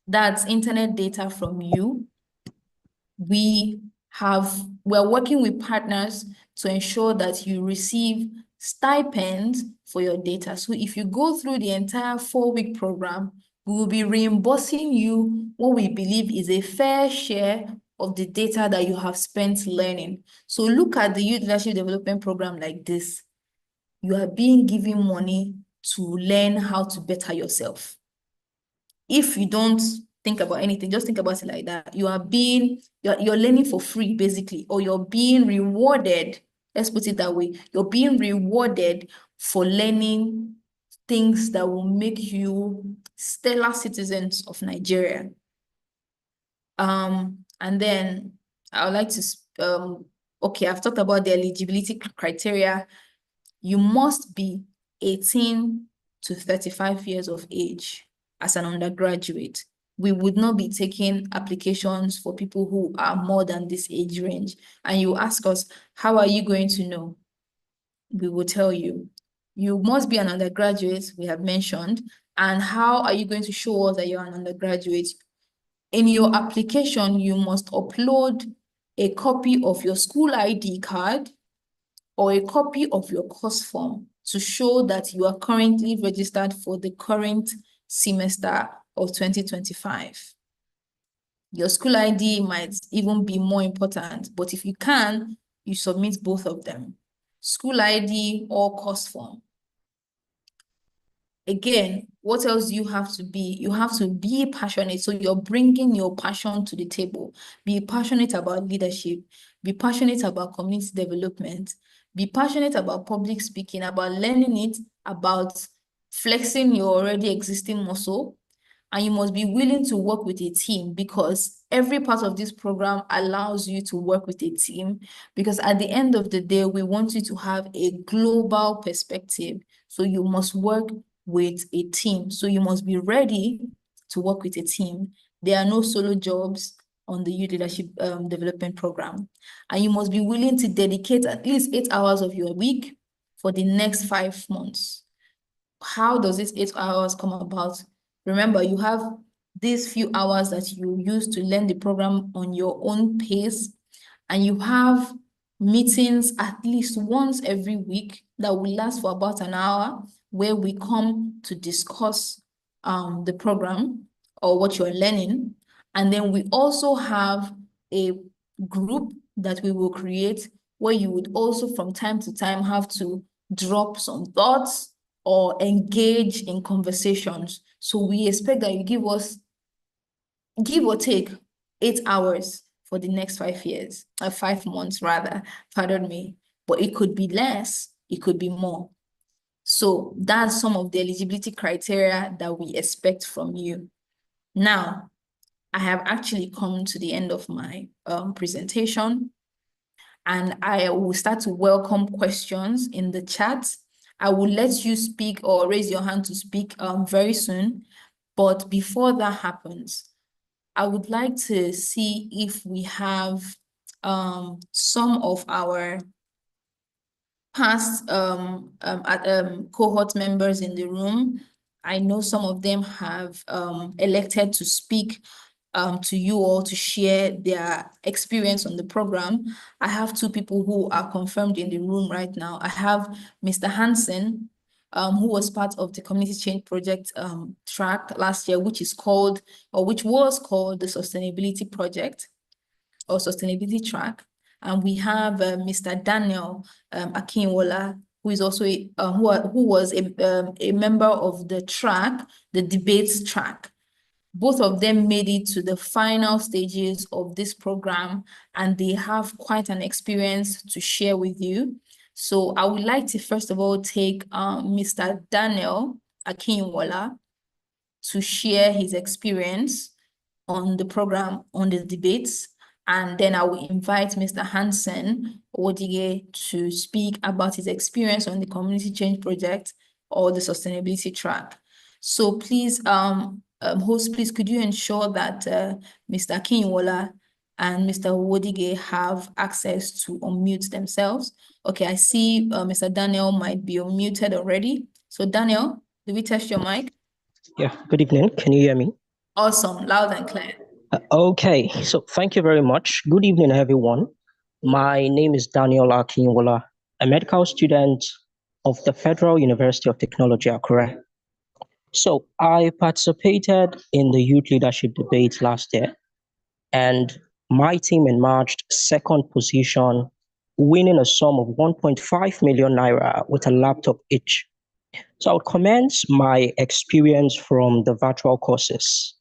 that's internet data from you. We're working with partners to ensure that you receive stipends for your data. So if you go through the entire 4-week program, we will be reimbursing you what we believe is a fair share of the data that you have spent learning. So look at the Youth Leadership Development Program like this. You are being given money to learn how to better yourself. If you don't think about anything, just think about it like that. You're learning for free, basically, or you're being rewarded. Let's put it that way. You're being rewarded for learning things that will make you stellar citizens of Nigeria. And then I would like to, okay, I've talked about the eligibility criteria. You must be 18 to 35 years of age as an undergraduate. We would not be taking applications for people who are more than this age range. And you ask us, how are you going to know? We will tell you. You must be an undergraduate, we have mentioned. And how are you going to show us that you're an undergraduate? In your application, you must upload a copy of your school ID card or a copy of your course form to show that you are currently registered for the current semester of 2025. Your school ID might even be more important, but if you can, you submit both of them, school ID or course form. Again, what else do you have to be? You have to be passionate. So you're bringing your passion to the table. Be passionate about leadership. Be passionate about community development. Be passionate about public speaking, about learning it, about flexing your already existing muscle. And you must be willing to work with a team, because every part of this program allows you to work with a team, because at the end of the day, we want you to have a global perspective. So you must work with a team. So you must be ready to work with a team. There are no solo jobs on the Youth Leadership Development Program. And you must be willing to dedicate at least 8 hours of your week for the next 5 months. How does this 8 hours come about? Remember, you have these few hours that you use to learn the program on your own pace, and you have meetings at least once every week that will last for about an hour, where we come to discuss the program or what you're learning. And then we also have a group that we will create, where you would also from time to time have to drop some thoughts or engage in conversations. So we expect that you give us, give or take, 8 hours for the next 5 years, 5 months rather, pardon me. But it could be less, it could be more. So that's some of the eligibility criteria that we expect from you. Now, I have actually come to the end of my presentation, and I will start to welcome questions in the chat. I will let you speak or raise your hand to speak very soon. But before that happens, I would like to see if we have some of our past cohort members in the room. I know some of them have elected to speak to you all to share their experience on the program. I have 2 people who are confirmed in the room right now. I have Mr. Hansen, who was part of the Community Change Project track last year, which was called the Sustainability Project or Sustainability Track. And we have Mr. Daniel Akinwola, who is also who was a member of the track, the debates track. Both of them made it to the final stages of this program, and they have quite an experience to share with you. So I would like to first of all take Mr. Daniel Akinwola to share his experience on the program, on the debates, and then I will invite Mr. Hansen Odige to speak about his experience on the Community Change Project or the Sustainability Track. So please, host, please, could you ensure that Mr. Akinwola and Mr. Odige have access to unmute themselves? Okay, I see Mr. Daniel might be unmuted already. So Daniel, do we test your mic? Yeah, good evening. Can you hear me? Awesome, loud and clear. Okay, so thank you very much. Good evening, everyone. My name is Daniel Akinwola, a medical student of the Federal University of Technology, Accra. So I participated in the youth leadership debate last year, and my team emerged second position, winning a sum of 1.5 million naira with a laptop each. So I would commence my experience from the virtual courses.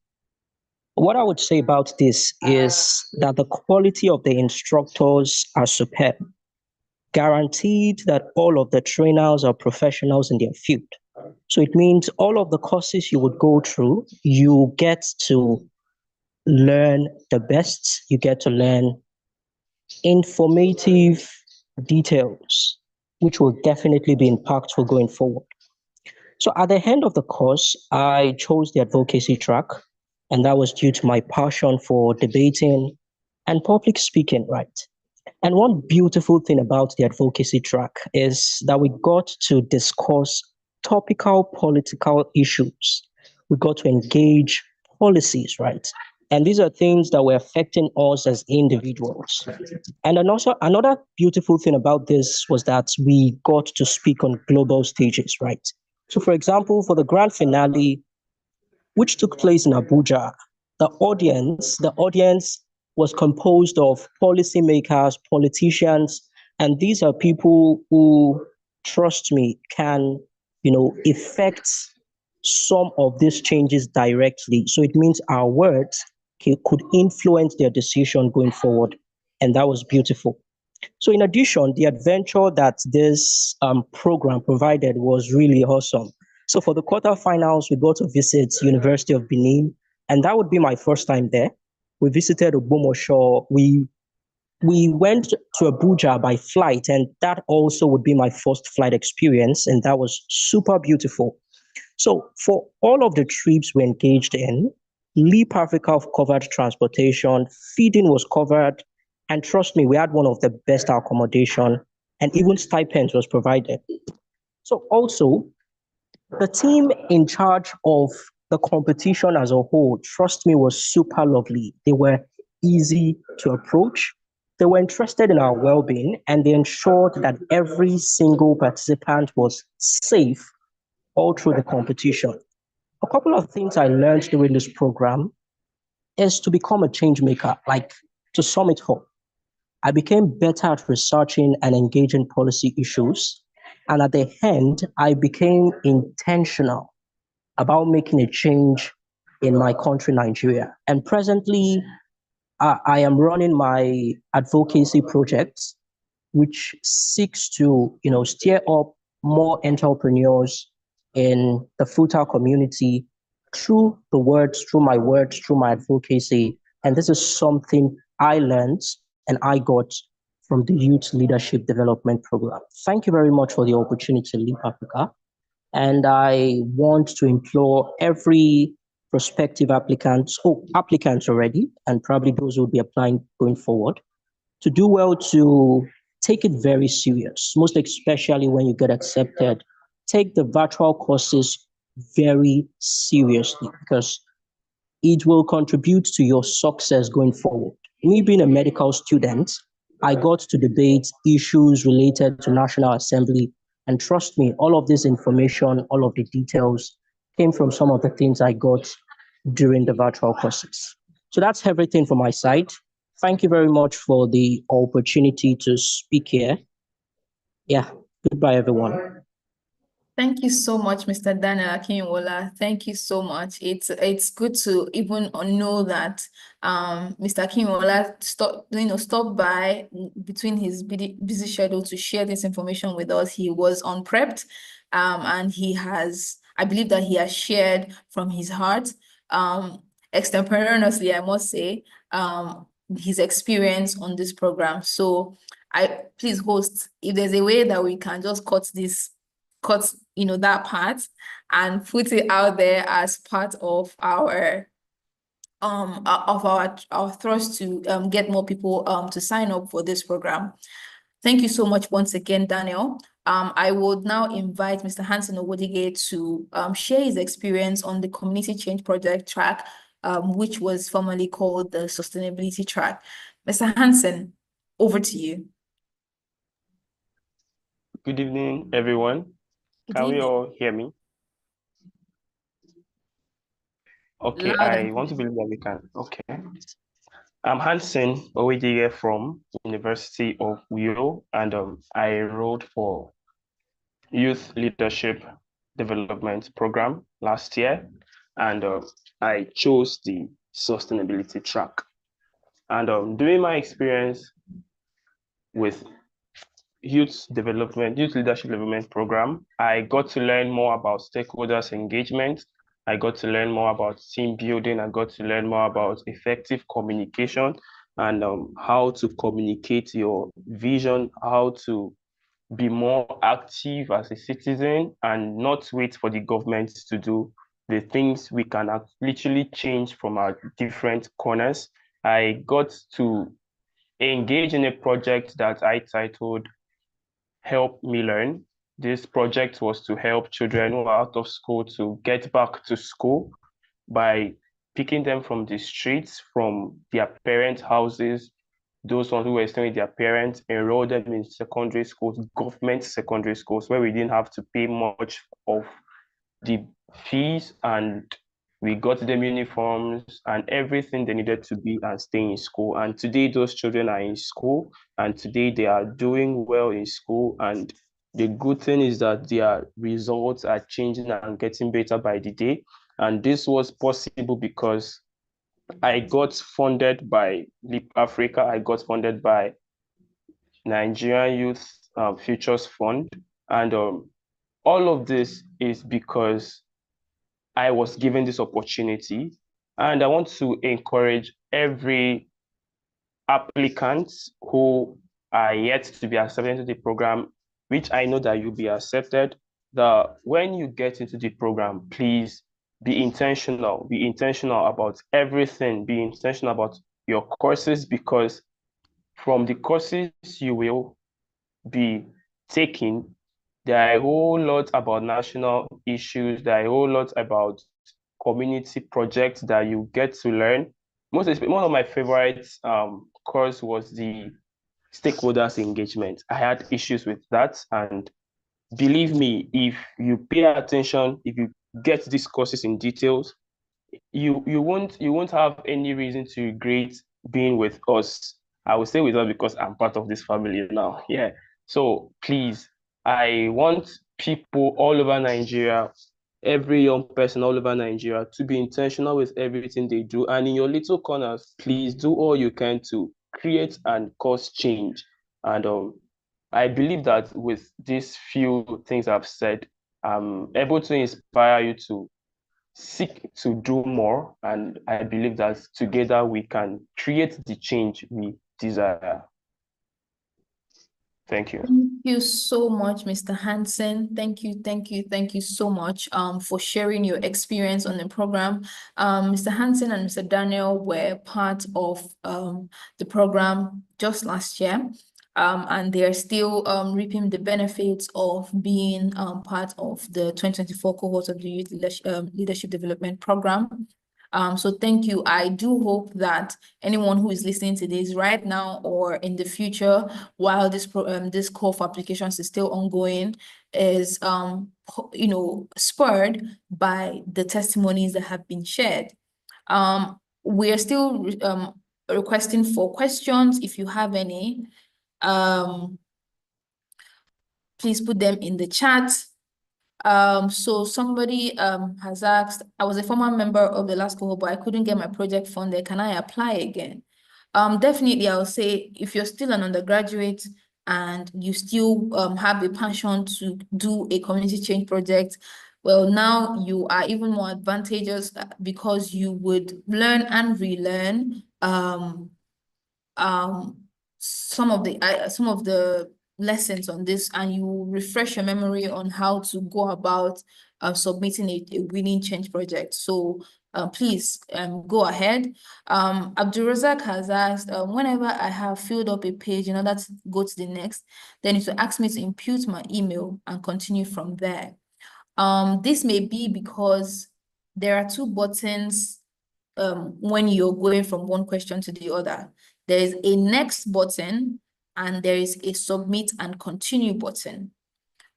What I would say about this is that the quality of the instructors are superb, guaranteed that all of the trainers are professionals in their field. So it means all of the courses you would go through, you get to learn the best, you get to learn informative details, which will definitely be impactful going forward. So at the end of the course, I chose the advocacy track, and that was due to my passion for debating and public speaking, right? And one beautiful thing about the advocacy track is that we got to discuss topical political issues. We got to engage policies, right? And these are things that were affecting us as individuals. And then also another beautiful thing about this was that we got to speak on global stages, right? So for example, for the grand finale, which took place in Abuja, the audience was composed of policymakers, politicians, and these are people who, trust me, can, effect some of these changes directly. So it means our words could influence their decision going forward. And that was beautiful. So in addition, the adventure that this program provided was really awesome. So for the quarterfinals, we got to visit University of Benin, and that would be my first time there. We visited Ogbomosho. We went to Abuja by flight, and that also would be my first flight experience, and that was super beautiful. So for all of the trips we engaged in, Leap Africa covered transportation, feeding was covered, and trust me, we had one of the best accommodation, and even stipends was provided. So also, the team in charge of the competition as a whole, trust me, was super lovely. They were easy to approach. They were interested in our well-being, and they ensured that every single participant was safe all through the competition. A couple of things I learned during this program is to become a change maker, like to sum it up. I became better at researching and engaging policy issues. And at the end, I became intentional about making a change in my country, Nigeria. And presently, I am running my advocacy project, which seeks to, steer up more entrepreneurs in the futal community through the words, through my advocacy. And this is something I learned and I got from the Youth Leadership Development Program. Thank you very much for the opportunity to Leap Africa. And I want to implore every prospective applicants already, and probably those who will be applying going forward, to do well to take it very serious, most especially when you get accepted. Take the virtual courses very seriously because it will contribute to your success going forward. Me being a medical student, I got to debate issues related to National Assembly. And trust me, all of this information, all of the details came from some of the things I got during the virtual courses. So that's everything from my side. Thank you very much for the opportunity to speak here. Yeah, goodbye, everyone. Thank you so much, Mr. Daniel Akinwola. Thank you so much. It's good to even know that Mr. Akinwola stopped by between his busy schedule to share this information with us. He was unprepped, and I believe that he has shared from his heart, extemporaneously, I must say, his experience on this program. So please host, if there's a way that we can just cut that part and put it out there as part of our thrust to get more people to sign up for this program. Thank you so much once again, Daniel. I would now invite Mr. Hansen Owodige to share his experience on the community change project track, which was formerly called the sustainability track. Mr. Hansen, over to you. Good evening, everyone. Can we all hear me? Okay, I want to believe that we can. Okay. I'm Hansen Owedige from University of Uyo, and I enrolled for Youth Leadership Development Program last year, and I chose the sustainability track. And during my experience with youth leadership development program. I got to learn more about stakeholders engagement. I got to learn more about team building. I got to learn more about effective communication and how to communicate your vision, how to be more active as a citizen and not wait for the government to do the things we can literally change from our different corners. I got to engage in a project that I titled Help Me Learn. This project was to help children who are out of school to get back to school by picking them from the streets, from their parents' houses, those ones who were staying with their parents, enroll them in secondary schools, government secondary schools, where we didn't have to pay much of the fees, and we got them uniforms and everything they needed to be and stay in school. And today those children are in school, and today they are doing well in school. And the good thing is that their results are changing and getting better by the day. And this was possible because I got funded by Leap Africa. I got funded by Nigerian Youth Futures Fund. And all of this is because I was given this opportunity. And I want to encourage every applicant who are yet to be accepted into the program, which I know that you'll be accepted, that when you get into the program, please be intentional about everything, be intentional about your courses, because from the courses you will be taking, there are a whole lot about national issues, there are a whole lot about community projects that you get to learn. One of my favorite course was the stakeholders engagement. I had issues with that, and believe me, if you pay attention, if you get these courses in details, you won't have any reason to regret being with us. I will say with us because I'm part of this family now. Yeah. So please, I want people all over Nigeria, every young person all over Nigeria, to be intentional with everything they do. And in your little corners, please do all you can to create and cause change. And I believe that with these few things I've said, I'm able to inspire you to seek to do more, and I believe that together we can create the change we desire. Thank you. Thank you so much, Mr. Hansen. Thank you so much for sharing your experience on the program. Mr. Hansen and Mr. Daniel were part of the program just last year. And they are still reaping the benefits of being part of the 2024 cohort of the Youth Leadership Development Program. So thank you. I do hope that anyone who is listening to this right now or in the future, while this call for applications is still ongoing, is spurred by the testimonies that have been shared. We are still requesting for questions. If you have any, please put them in the chat. So somebody has asked, I was a former member of the last cohort, but I couldn't get my project funded. Can I apply again? Definitely, I'll say if you're still an undergraduate and you still have a passion to do a community change project, well, now you are even more advantageous because you would learn and relearn some of the lessons on this, and you refresh your memory on how to go about submitting a winning change project. So please go ahead. Abdulrazak has asked, whenever I have filled up a page in order to go to the next, then it will ask me to input my email and continue from there. This may be because there are two buttons when you're going from one question to the other. There is a next button and there is a submit and continue button.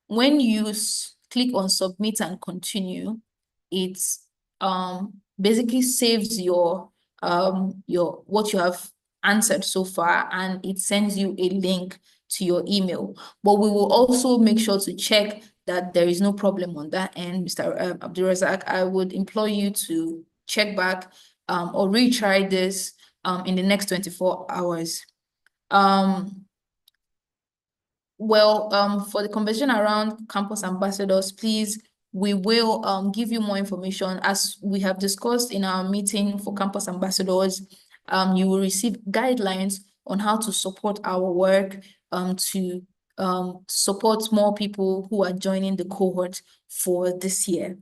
When you click on submit and continue, it basically saves your what you have answered so far, and it sends you a link to your email. But we will also make sure to check that there is no problem on that end, Mr. Abdulrazak. I would implore you to check back or retry this in the next 24 hours. Well, for the conversation around campus ambassadors, please, we will give you more information as we have discussed in our meeting for campus ambassadors. You will receive guidelines on how to support our work to support more people who are joining the cohort for this year.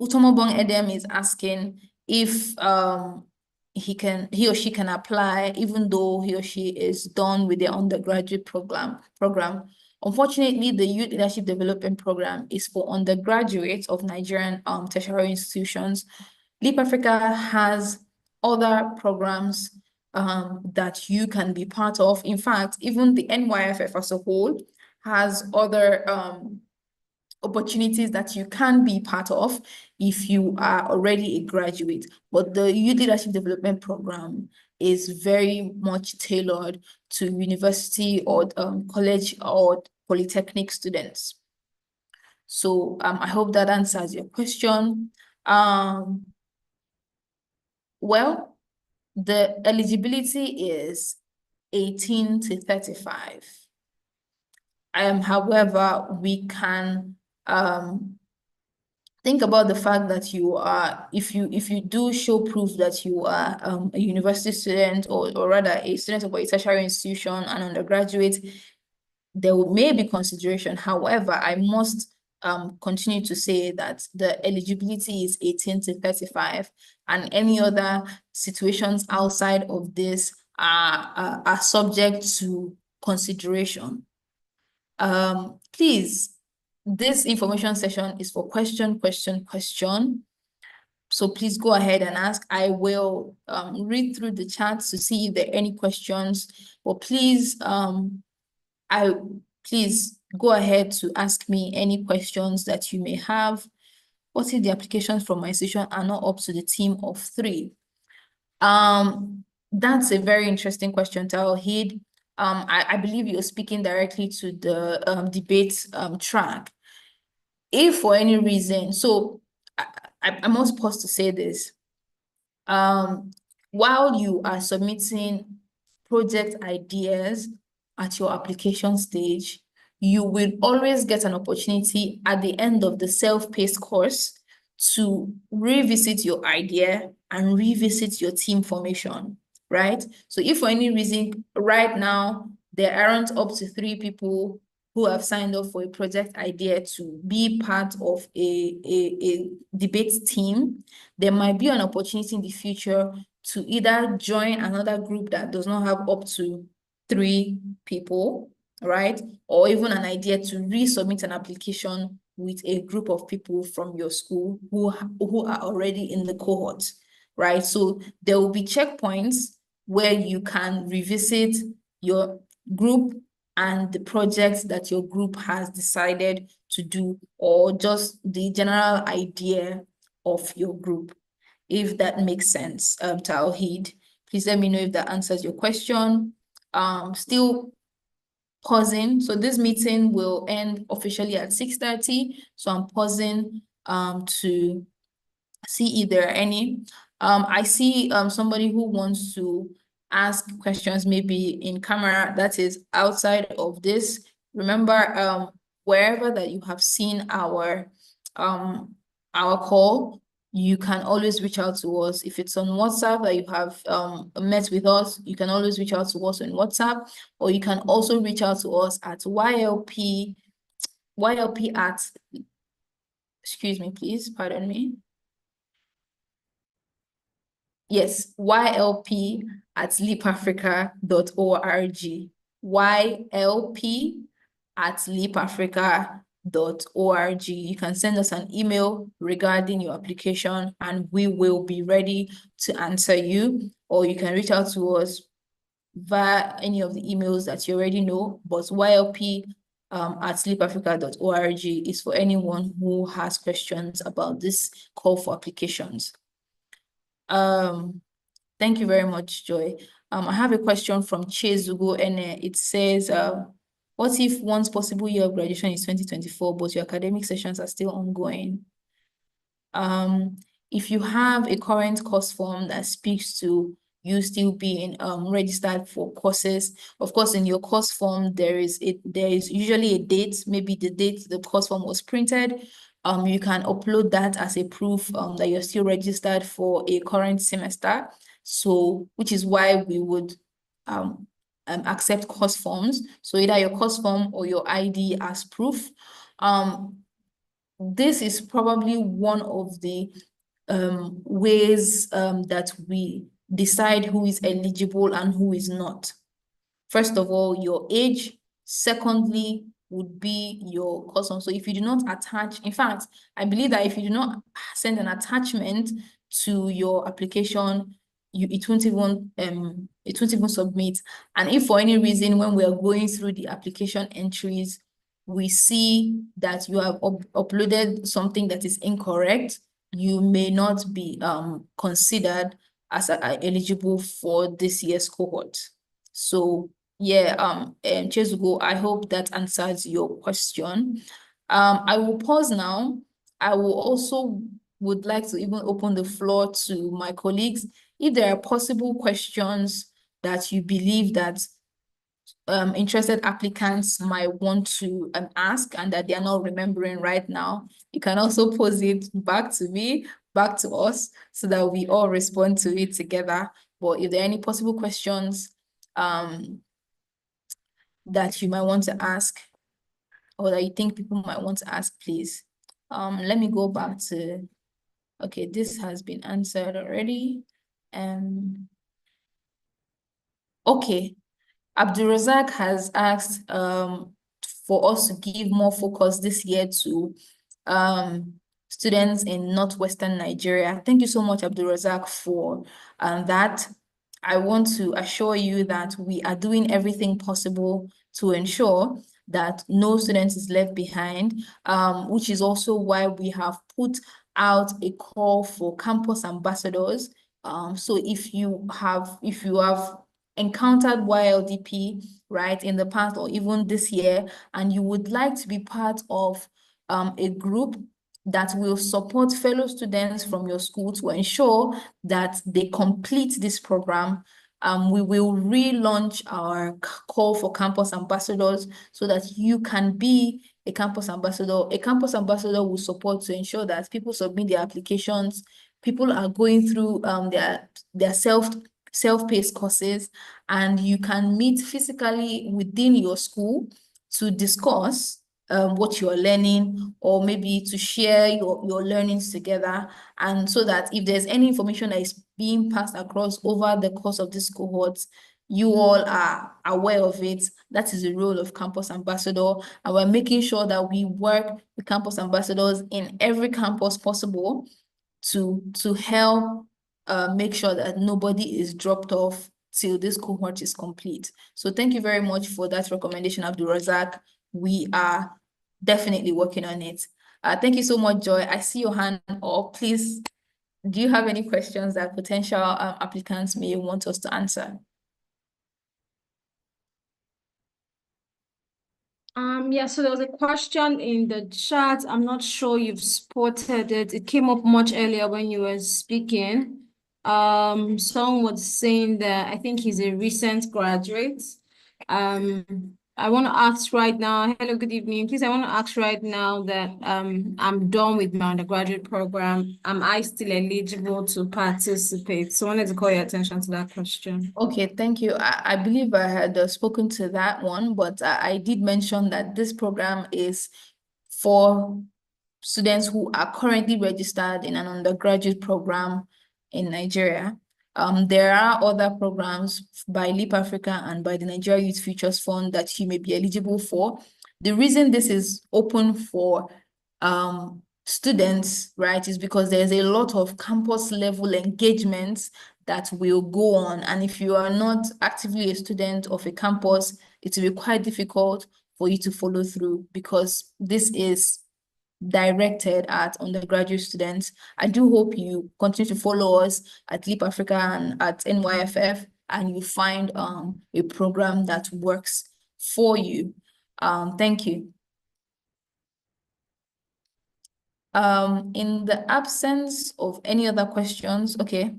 Utomobong Edem is asking if he or she can apply even though he or she is done with their undergraduate program. Unfortunately, the Youth Leadership Development Program is for undergraduates of Nigerian tertiary institutions. Leap Africa has other programs that you can be part of. In fact, even the NYFF as a whole has other opportunities that you can be part of if you are already a graduate. But the Youth Leadership Development Program is very much tailored to university or college or polytechnic students. So I hope that answers your question. Well, the eligibility is 18 to 35. However, we can think about the fact that you are, if you do show proof that you are a university student or rather a student of a tertiary institution, an undergraduate, there may be consideration. However, I must continue to say that the eligibility is 18 to 35 and any other situations outside of this are subject to consideration. Please, this information session is for question. So please go ahead and ask. I will read through the chats to see if there are any questions, but please, please go ahead to ask me any questions that you may have. What if the applications from my institution are not up to the team of 3? That's a very interesting question, Tawhid. I believe you're speaking directly to the debate track. If for any reason, so I must pause to say this. While you are submitting project ideas at your application stage, you will always get an opportunity at the end of the self-paced course to revisit your idea and revisit your team formation, right? So if for any reason right now there aren't up to 3 people who have signed up for a project idea to be part of a debate team, there might be an opportunity in the future to either join another group that does not have up to 3 people, right? Or even an idea to resubmit an application with a group of people from your school who are already in the cohort, right? So there will be checkpoints where you can revisit your group and the projects that your group has decided to do, or just the general idea of your group, if that makes sense, Tawhid. Please let me know if that answers your question. Still pausing. So this meeting will end officially at 6:30. So I'm pausing to see if there are any. I see somebody who wants to ask questions maybe in camera that is outside of this. Remember, wherever that you have seen our call, you can always reach out to us. If it's on WhatsApp that you have met with us, you can always reach out to us on WhatsApp, or you can also reach out to us at YLP at, excuse me, please, pardon me. Yes, YLP at leapafrica.org. YLP at leapafrica.org. You can send us an email regarding your application and we will be ready to answer you, or you can reach out to us via any of the emails that you already know, but YLP at leapafrica.org is for anyone who has questions about this call for applications. Thank you very much, Joy. I have a question from Chezugo, and it says, what if one's possible year of graduation is 2024, but your academic sessions are still ongoing? If you have a current course form that speaks to you still being registered for courses. Of course, in your course form, there is usually a date, maybe the date the course form was printed. You can upload that as a proof that you're still registered for a current semester. So, which is why we would accept course forms. So either your course form or your ID as proof. This is probably one of the ways that we decide who is eligible and who is not. First of all, your age. Secondly, would be your course form. So if you do not attach, in fact, I believe that if you do not send an attachment to your application, it won't even submit. And if for any reason when we are going through the application entries, we see that you have uploaded something that is incorrect, you may not be considered as eligible for this year's cohort. So yeah, Chezugo, I hope that answers your question. I will pause now. I will also would like to even open the floor to my colleagues. If there are possible questions that you believe that interested applicants might want to ask and that they are not remembering right now, you can also pose it back to me, back to us, so that we all respond to it together. But if there are any possible questions that you might want to ask or that you think people might want to ask, please. Let me go back to, okay, this has been answered already. Okay, Abdulrazak has asked for us to give more focus this year to students in northwestern Nigeria. Thank you so much, Abdulrazak, for that. I want to assure you that we are doing everything possible to ensure that no student is left behind, which is also why we have put out a call for campus ambassadors. So if you have encountered YLDP, right, in the past or even this year, and you would like to be part of a group that will support fellow students from your school to ensure that they complete this program, we will relaunch our call for campus ambassadors so that you can be a campus ambassador. A campus ambassador will support to ensure that people submit their applications, people are going through their self-paced courses, and you can meet physically within your school to discuss what you're learning, or maybe to share your learnings together. And so that if there's any information that is being passed across over the course of this cohort, you all are aware of it. That is the role of campus ambassador. And we're making sure that we work with campus ambassadors in every campus possible to help make sure that nobody is dropped off till this cohort is complete. So thank you very much for that recommendation, Abdulrazak. We are definitely working on it. Thank you so much, Joy. I see your hand up. Please, do you have any questions that potential applicants may want us to answer? Yeah, so there was a question in the chat. I'm not sure you've spotted it. It came up much earlier when you were speaking. Someone was saying that I think he's a recent graduate. I want to ask right now, hello, good evening. Please, I want to ask right now that I'm done with my undergraduate program. Am I still eligible to participate? So I wanted to call your attention to that question. Okay, thank you. I believe I had spoken to that one, but I did mention that this program is for students who are currently registered in an undergraduate program in Nigeria. There are other programs by Leap Africa and by the Nigeria Youth Futures Fund that you may be eligible for. The reason this is open for students, right, is because there's a lot of campus level engagements that will go on. And if you are not actively a student of a campus, it will be quite difficult for you to follow through, because this is directed at undergraduate students. I do hope you continue to follow us at Leap Africa and at NYFF, and you find a program that works for you. Thank you. In the absence of any other questions, okay.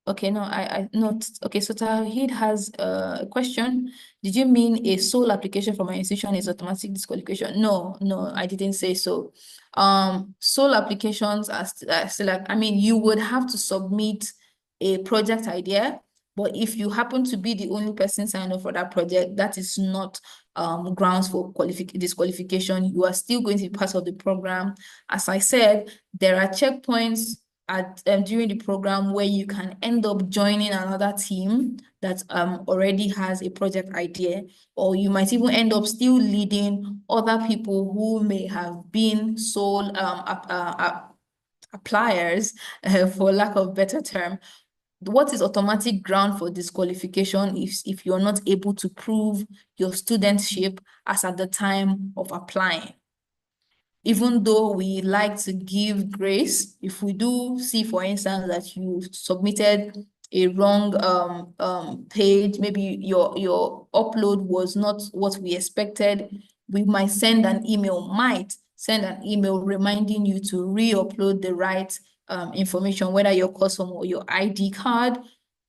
Okay, no, I not okay. So Tawheed has a question. Did you mean a sole application from an institution is automatic disqualification? No, I didn't say so. Sole applications are still like, I mean, you would have to submit a project idea, but if you happen to be the only person signed up for that project, that is not grounds for disqualification. You are still going to be part of the program. As I said, there are checkpoints at during the program where you can end up joining another team that already has a project idea, or you might even end up still leading other people who may have been sole appliers, for lack of better term. What is automatic ground for disqualification if you're not able to prove your studentship as at the time of applying? Even though we like to give grace, if we do see, for instance, that you submitted a wrong page, maybe your upload was not what we expected, we might send an email reminding you to re-upload the right information, whether your custom or your ID card.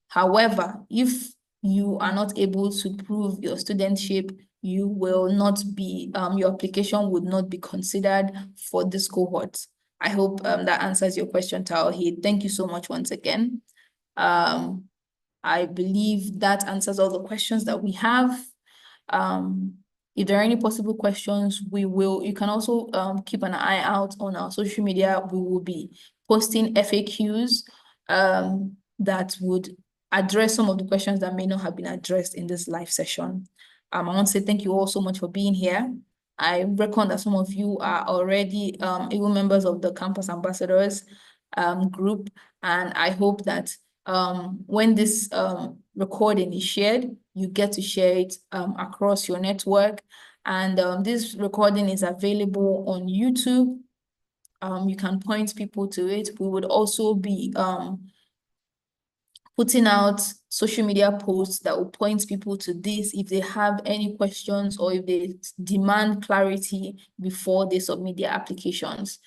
However, if you are not able to prove your studentship, you will not be, your application would not be considered for this cohort. I hope that answers your question, Tawheed. Thank you so much once again. I believe that answers all the questions that we have. If there are any possible questions, you can also keep an eye out on our social media. We will be posting FAQs that would address some of the questions that may not have been addressed in this live session. I want to say thank you all so much for being here. I reckon that some of you are already even members of the Campus Ambassadors group, and I hope that when this recording is shared, you get to share it across your network. And this recording is available on YouTube. You can point people to it. We would also be putting out social media posts that will point people to this if they have any questions or if they demand clarity before they submit their applications.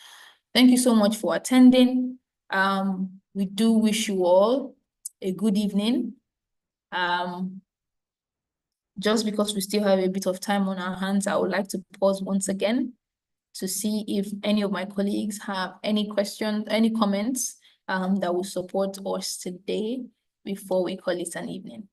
Thank you so much for attending. We do wish you all a good evening. Just because we still have a bit of time on our hands, I would like to pause once again to see if any of my colleagues have any questions, any comments that will support us today before we call it an evening.